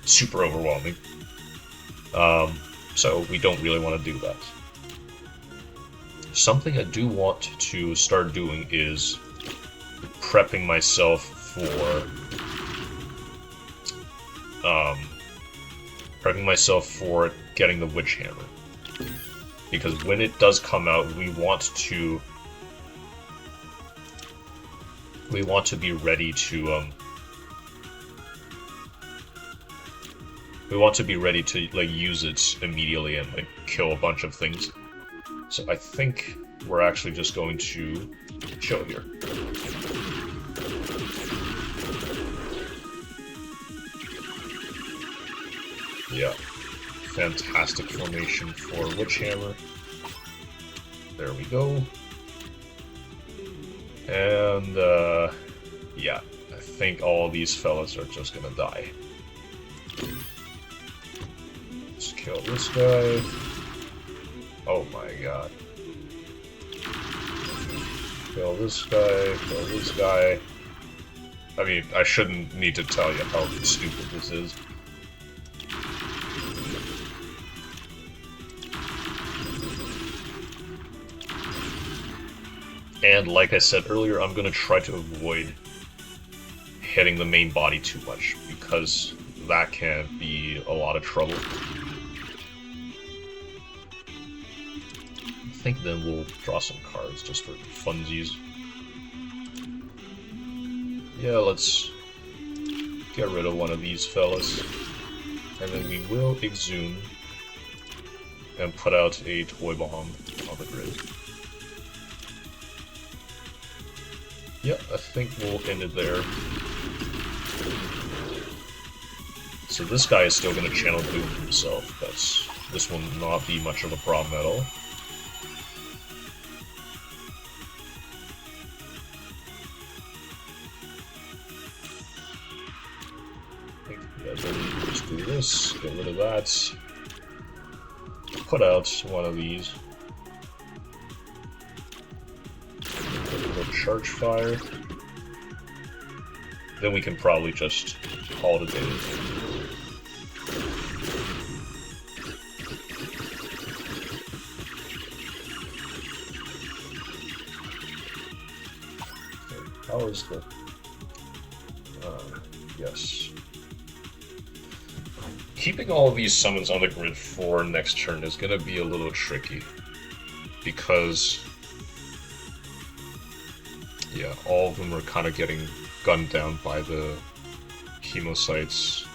super overwhelming. So we don't really want to do that. Something I do want to start doing is prepping myself for getting the Witch Hammer, because when it does come out, we want to be ready to like use it immediately and like kill a bunch of things. So I think we're actually just going to chill here. Yeah, fantastic formation for Witch Hammer. There we go. And yeah, I think all these fellas are just gonna die. Let's kill this guy. Oh my god. Kill this guy, kill this guy. I mean, I shouldn't need to tell you how stupid this is. And like I said earlier, I'm going to try to avoid hitting the main body too much, because that can be a lot of trouble. I think then we'll draw some cards just for funsies. Yeah, let's get rid of one of these fellas. And then we will exhume and put out a Toy Bomb on the grid. Yep, I think we'll end it there. So this guy is still going to channel Doom himself. This will not be much of a problem at all. Let's do this, get rid of that. Put out one of these. Charge fire. Then we can probably just call it a day. How is the... yes. Keeping all of these summons on the grid for next turn is going to be a little tricky, because yeah, all of them are kind of getting gunned down by the hematocytes,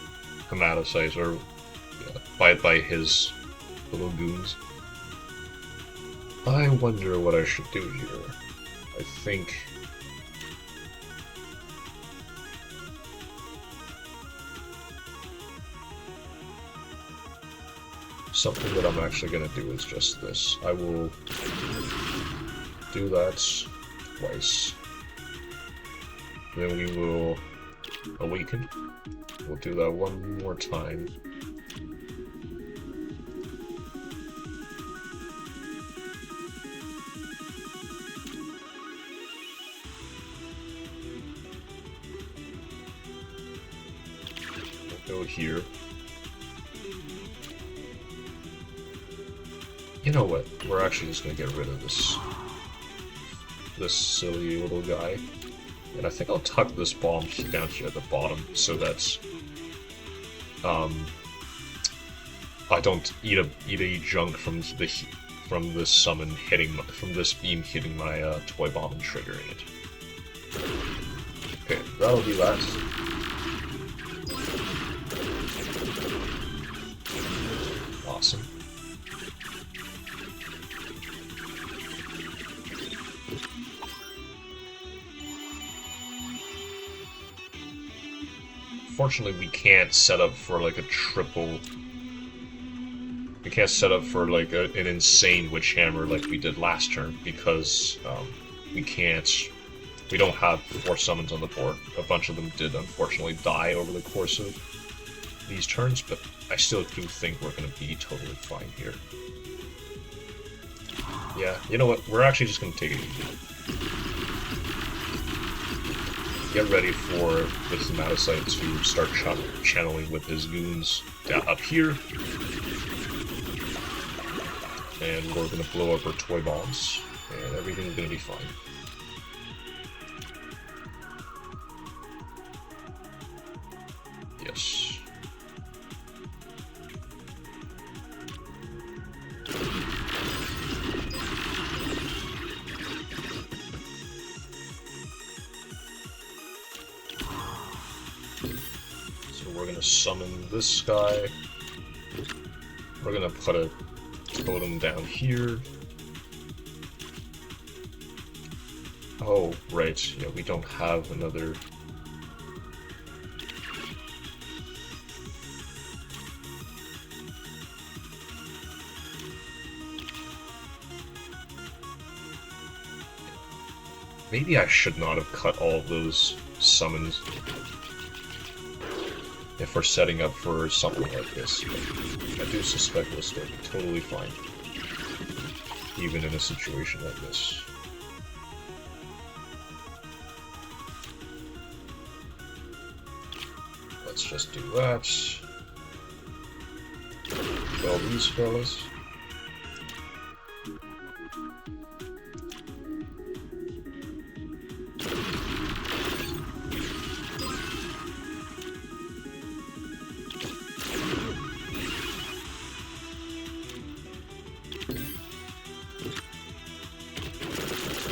or yeah, by his little goons. I wonder what I should do here. I think something that I'm actually going to do is just this. I will do that twice. Then we will awaken. We'll do that one more time. We'll go here. You know what? We're actually just gonna get rid of this silly little guy. And I think I'll tuck this bomb down here at the bottom so that I don't eat a junk from this summon from this beam hitting my toy bomb and triggering it. Okay, that'll be that. Awesome. Unfortunately, we can't set up for like a triple. We can't set up for like an insane witch hammer like we did last turn because we can't. We don't have 4 summons on the board. A bunch of them did unfortunately die over the course of these turns, but I still do think we're going to be totally fine here. Yeah, you know what? We're actually just going to take it easy. Get ready for the Hematocyte to start channeling with his goons down up here. And we're going to blow up our toy bombs, and everything's going to be fine. Yes. So we're going to summon this guy. We're going to put a totem down here. Oh, right. Yeah, we don't have another. Maybe I should not have cut all of those summons if we're setting up for something like this. But I do suspect we'll still be totally fine, even in a situation like this. Let's just do that. Kill these fellas.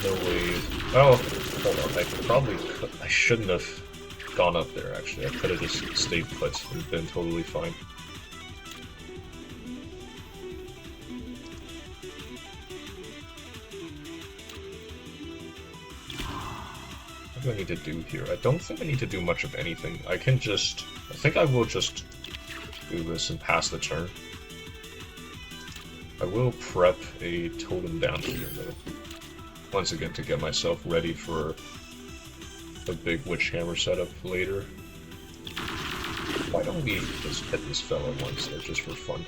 No way. Oh, hold on. I shouldn't have gone up there, actually. I could have just stayed put and been totally fine. What do I need to do here? I don't think I need to do much of anything. I think I will just do this and pass the turn. I will prep a totem down here, though. Once again, to get myself ready for a big witch hammer setup later. Why don't we just hit this fella once, though, just for fun?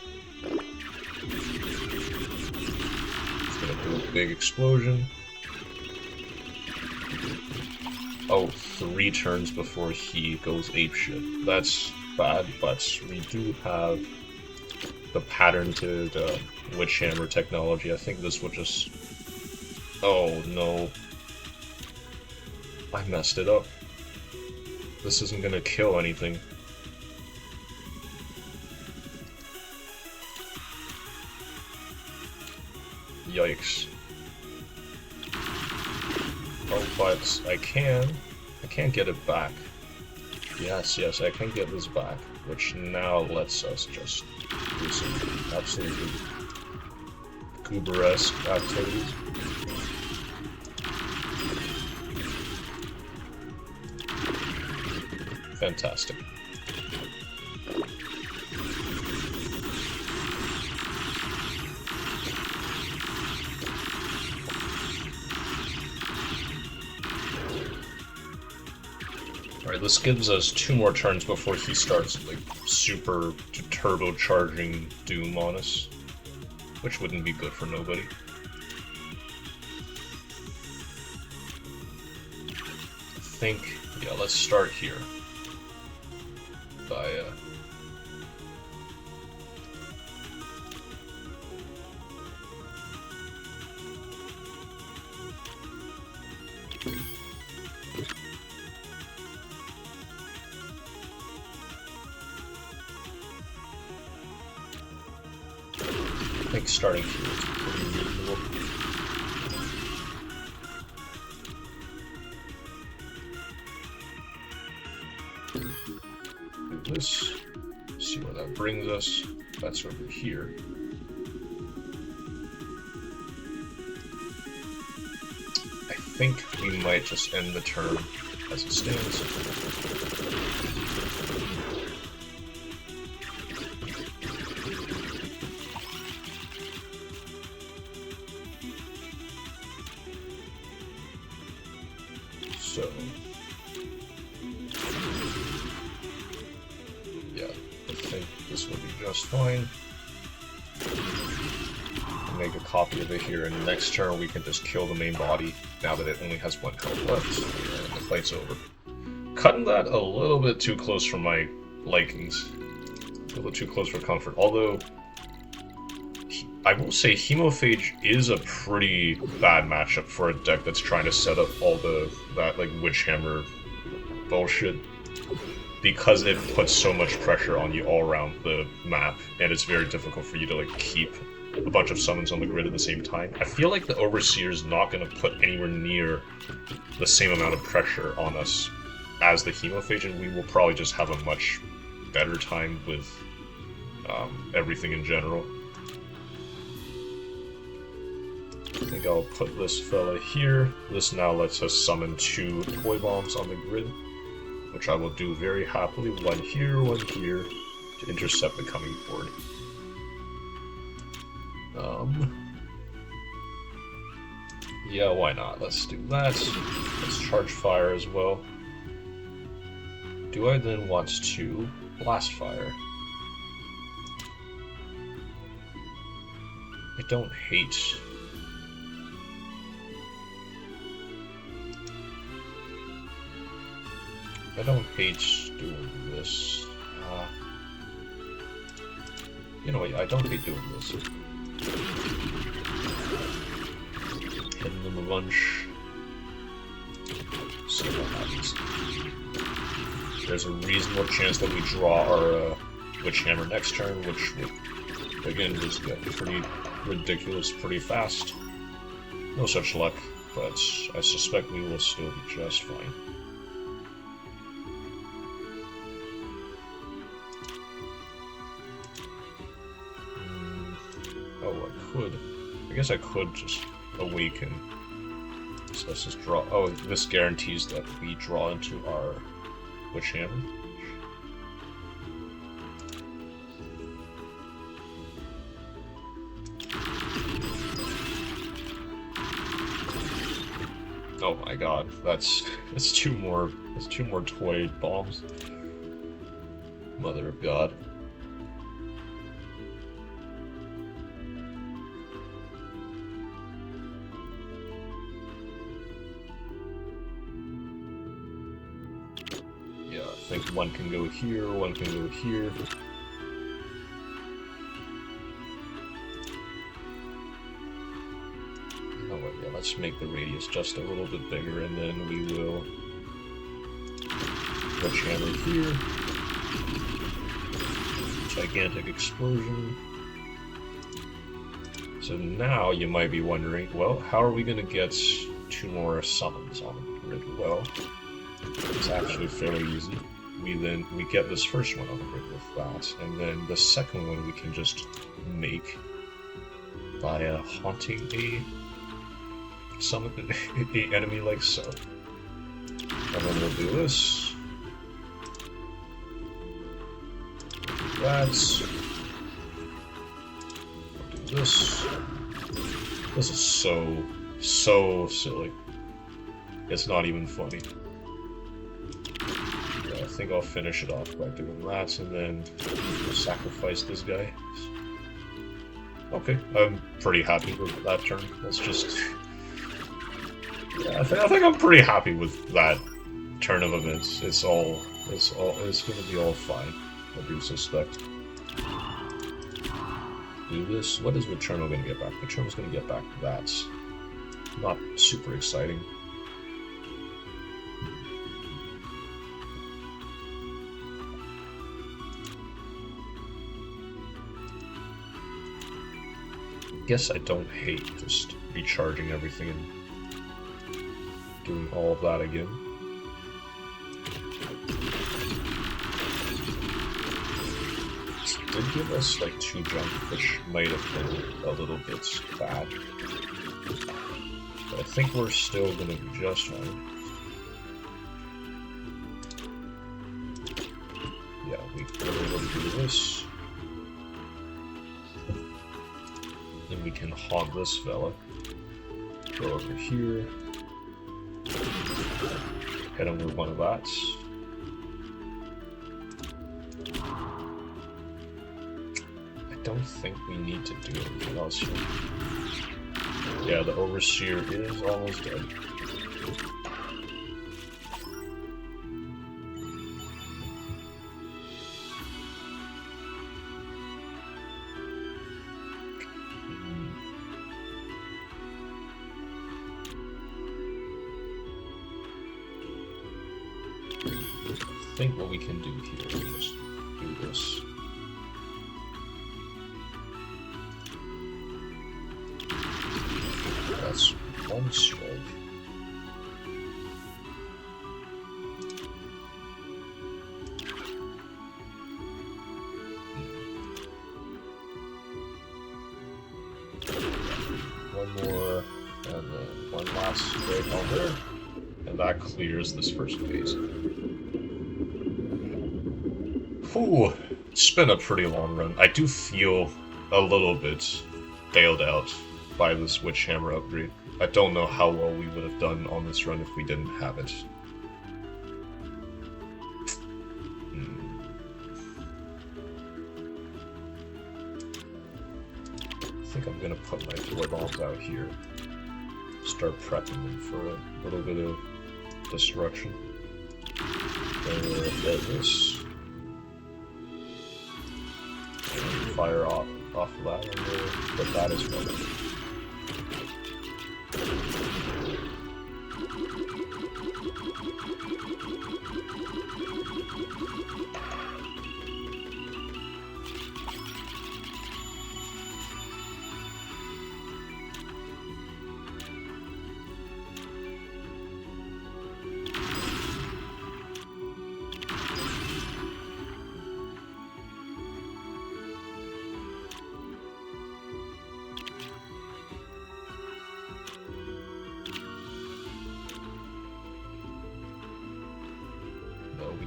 It's gonna do a big explosion. Oh, 3 turns before he goes apeshit. That's bad, but we do have the patented witch hammer technology. I think this will just. Oh no. I messed it up. This isn't gonna kill anything. Yikes. Oh, but I can't get it back. Yes, I can get this back, which now lets us just do some absolutely goober-esque activities. Fantastic. Alright, this gives us 2 more turns before he starts, like, super turbocharging Doom on us. Which wouldn't be good for nobody. I think, yeah, let's start here. By, I think starting here is pretty reasonable. Do this, see where that brings us. That's over here. I think we might just end the turn as it stands. So, yeah, I think this will be just fine. Make a copy of it here, and next turn we can just kill the main body now that it only has 1 health left, and the fight's over. Cutting that a little bit too close for my likings. A little too close for comfort, although I will say Hemophage is a pretty bad matchup for a deck that's trying to set up all that like Witch Hammer bullshit, because it puts so much pressure on you all around the map, and it's very difficult for you to like keep a bunch of summons on the grid at the same time. I feel like the Overseer is not going to put anywhere near the same amount of pressure on us as the Hemophage, and we will probably just have a much better time with everything in general. I think I'll put this fella here. This now lets us summon 2 Toy Bombs on the grid, which I will do very happily. 1 here, 1 here, to intercept the coming board. Yeah, why not? Let's do that. Let's charge fire as well. Do I then want to blast fire? I don't hate... doing this. You know what, I don't hate doing this. Hitting them a bunch. See what happens. There's a reasonable chance that we draw our Witch Hammer next turn, which would, again, just get pretty ridiculous pretty fast. No such luck, but I suspect we will still be just fine. I guess I could just awaken. So let's just draw. Oh, this guarantees that we draw into our Witch Hammer. Oh my god, that's 2 more. That's 2 more Toy Bombs. Mother of God. I think 1 can go here, 1 can go here. Oh wait, yeah, let's make the radius just a little bit bigger, and then we will Witch Hammer here. Gigantic explosion. So now you might be wondering, well, how are we going to get 2 more summons on the grid? Well, it's actually fairly easy. We get this first one on the grid with that, and then the second one we can just make by haunting a enemy like so. And then we'll do this. That. We'll do this. This is so silly. It's not even funny. think I'll finish it off by doing that, and then sacrifice this guy. Okay, I'm pretty happy with that turn. Let's just... Yeah, I think I'm pretty happy with that turn of events. It's gonna be all fine, I do suspect. Do this. What is Returnal gonna get back? Returnal's gonna get back that. Not super exciting. Guess I don't hate just recharging everything and doing all of that again. It did give us like 2 jump, which might have been a little bit bad. But I think we're still gonna be just fine. Yeah, we can do this. Then we can haunt this fella. Go over here. Hit him with one of that. I don't think we need to do anything else here. Yeah, the Overseer is almost dead. I think what we can do here is just do this. That's one strike. One more, and then one last strike on there, and that clears this first phase. Ooh, it's been a pretty long run. I do feel a little bit bailed out by this Witch Hammer upgrade. I don't know how well we would have done on this run if we didn't have it. I think I'm gonna put my 4 bombs out here. Start prepping them for a little bit of destruction. Get this. Fire off of that, and we'll put that as well.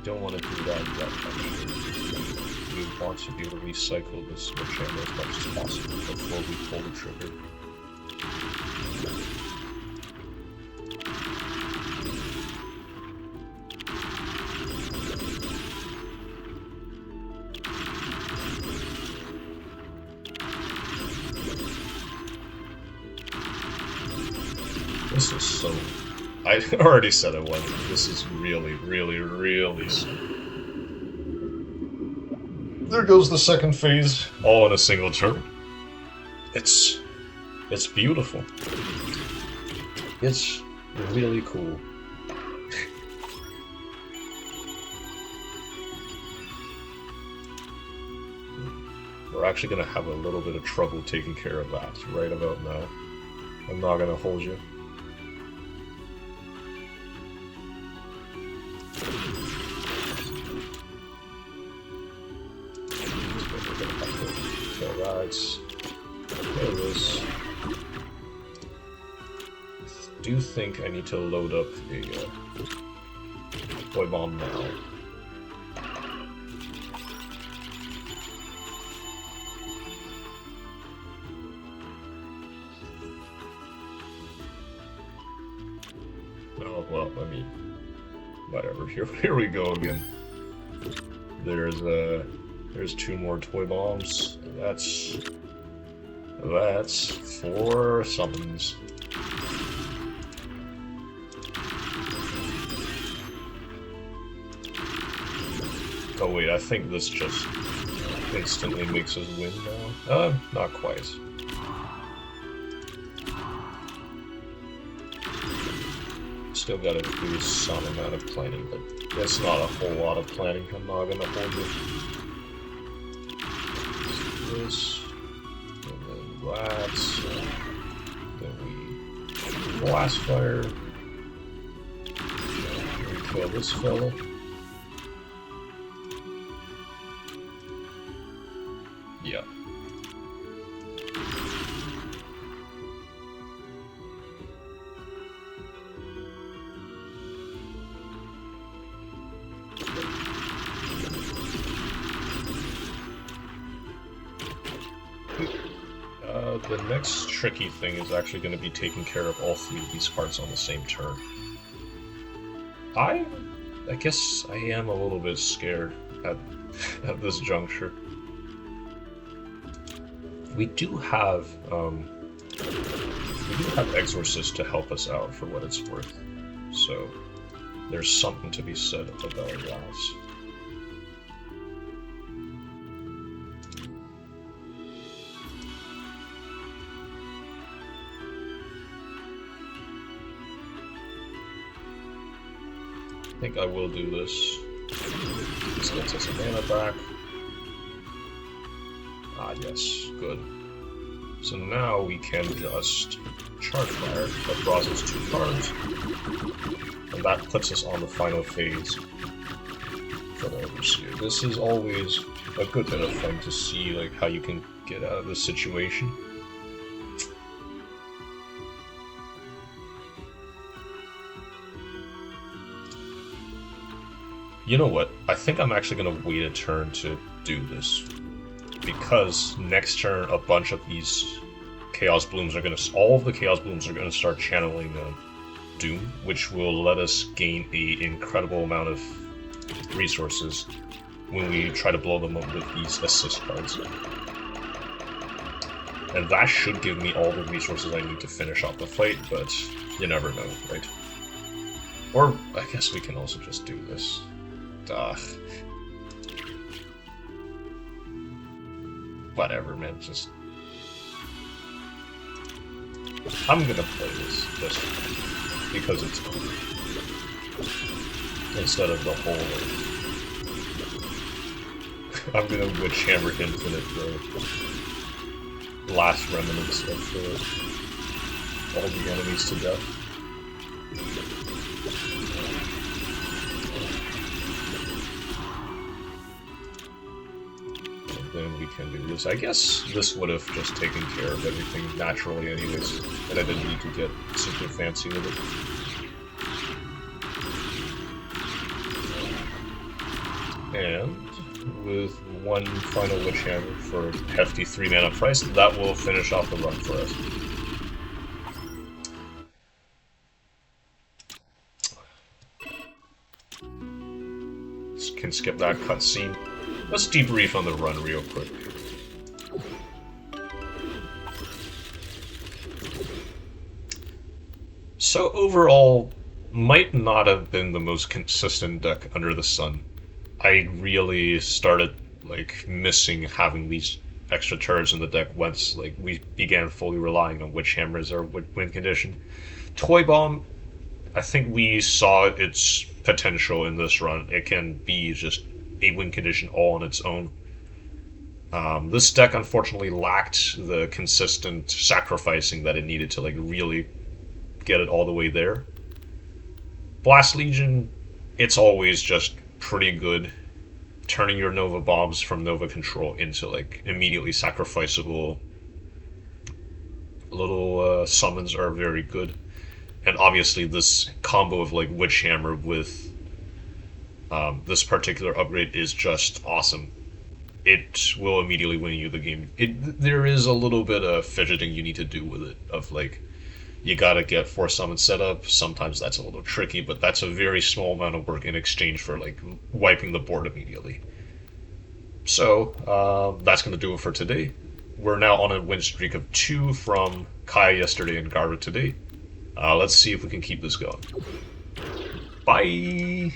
Don't want to do that yet. We want to be able to recycle this Witch Hammer as much as possible before we pull the trigger. This is so... I already said it was. This is really, really, really slow. There goes the second phase, all in a single turn. It's beautiful. It's really cool. We're actually gonna have a little bit of trouble taking care of that right about now. I'm not gonna hold you. There it is. I do think I need to load up a Boy Bomb now. Oh, well, I mean, whatever. Here we go again. There's two more toy bombs. That's 4 summons. Oh wait, I think this just instantly makes us win now. Not quite. Still gotta do some amount of planning, but it's not a whole lot of planning. I'm not gonna hold it. This, and then that, then we blast fire. We kill this fella. Yeah. The next tricky thing is actually going to be taking care of all 3 of these cards on the same turn. I guess I am a little bit scared at this juncture. We do have Exorcist to help us out for what it's worth, so there's something to be said about that. I think I will do this. This gets us a mana back. Ah, yes, good. So now we can just charge fire. That draws us 2 cards. And that puts us on the final phase for the Overseer. This is always a good bit of fun to see like how you can get out of this situation. You know what? I think I'm actually going to wait a turn to do this. Because next turn, a bunch of these Chaos Blooms are going to... All of the Chaos Blooms are going to start channeling Doom, which will let us gain an incredible amount of resources when we try to blow them up with these assist cards. And that should give me all the resources I need to finish off the fight, but you never know, right? Or I guess we can also just do this. Whatever, man, just... I'm gonna play this just because it's cool. Instead of the whole... I'm gonna Witch Hammer Infinite the last remnants of all the enemies to death. Then we can do this. I guess this would have just taken care of everything naturally anyways, and I didn't need to get super fancy with it. And with one final Witch Hammer for hefty 3 mana price, that will finish off the run for us. Can skip that cutscene. Let's debrief on the run real quick. So overall, might not have been the most consistent deck under the sun. I really started like missing having these extra turns in the deck once like we began fully relying on Witch Hammer as our win condition. Toy Bomb, I think we saw its potential in this run. It can be just a win condition all on its own. This deck unfortunately lacked the consistent sacrificing that it needed to like really get it all the way there. Blast Legion, it's always just pretty good. Turning your Nova Bombs from Nova Control into like immediately sacrificable little summons are very good. And obviously this combo of like Witch Hammer with this particular upgrade is just awesome. It will immediately win you the game. There is a little bit of fidgeting you need to do with it, of like, you gotta get 4 summons set up. Sometimes that's a little tricky, but that's a very small amount of work in exchange for like wiping the board immediately. So that's going to do it for today. We're now on a win streak of 2 from Kaia yesterday and Garu today. Let's see if we can keep this going. Bye!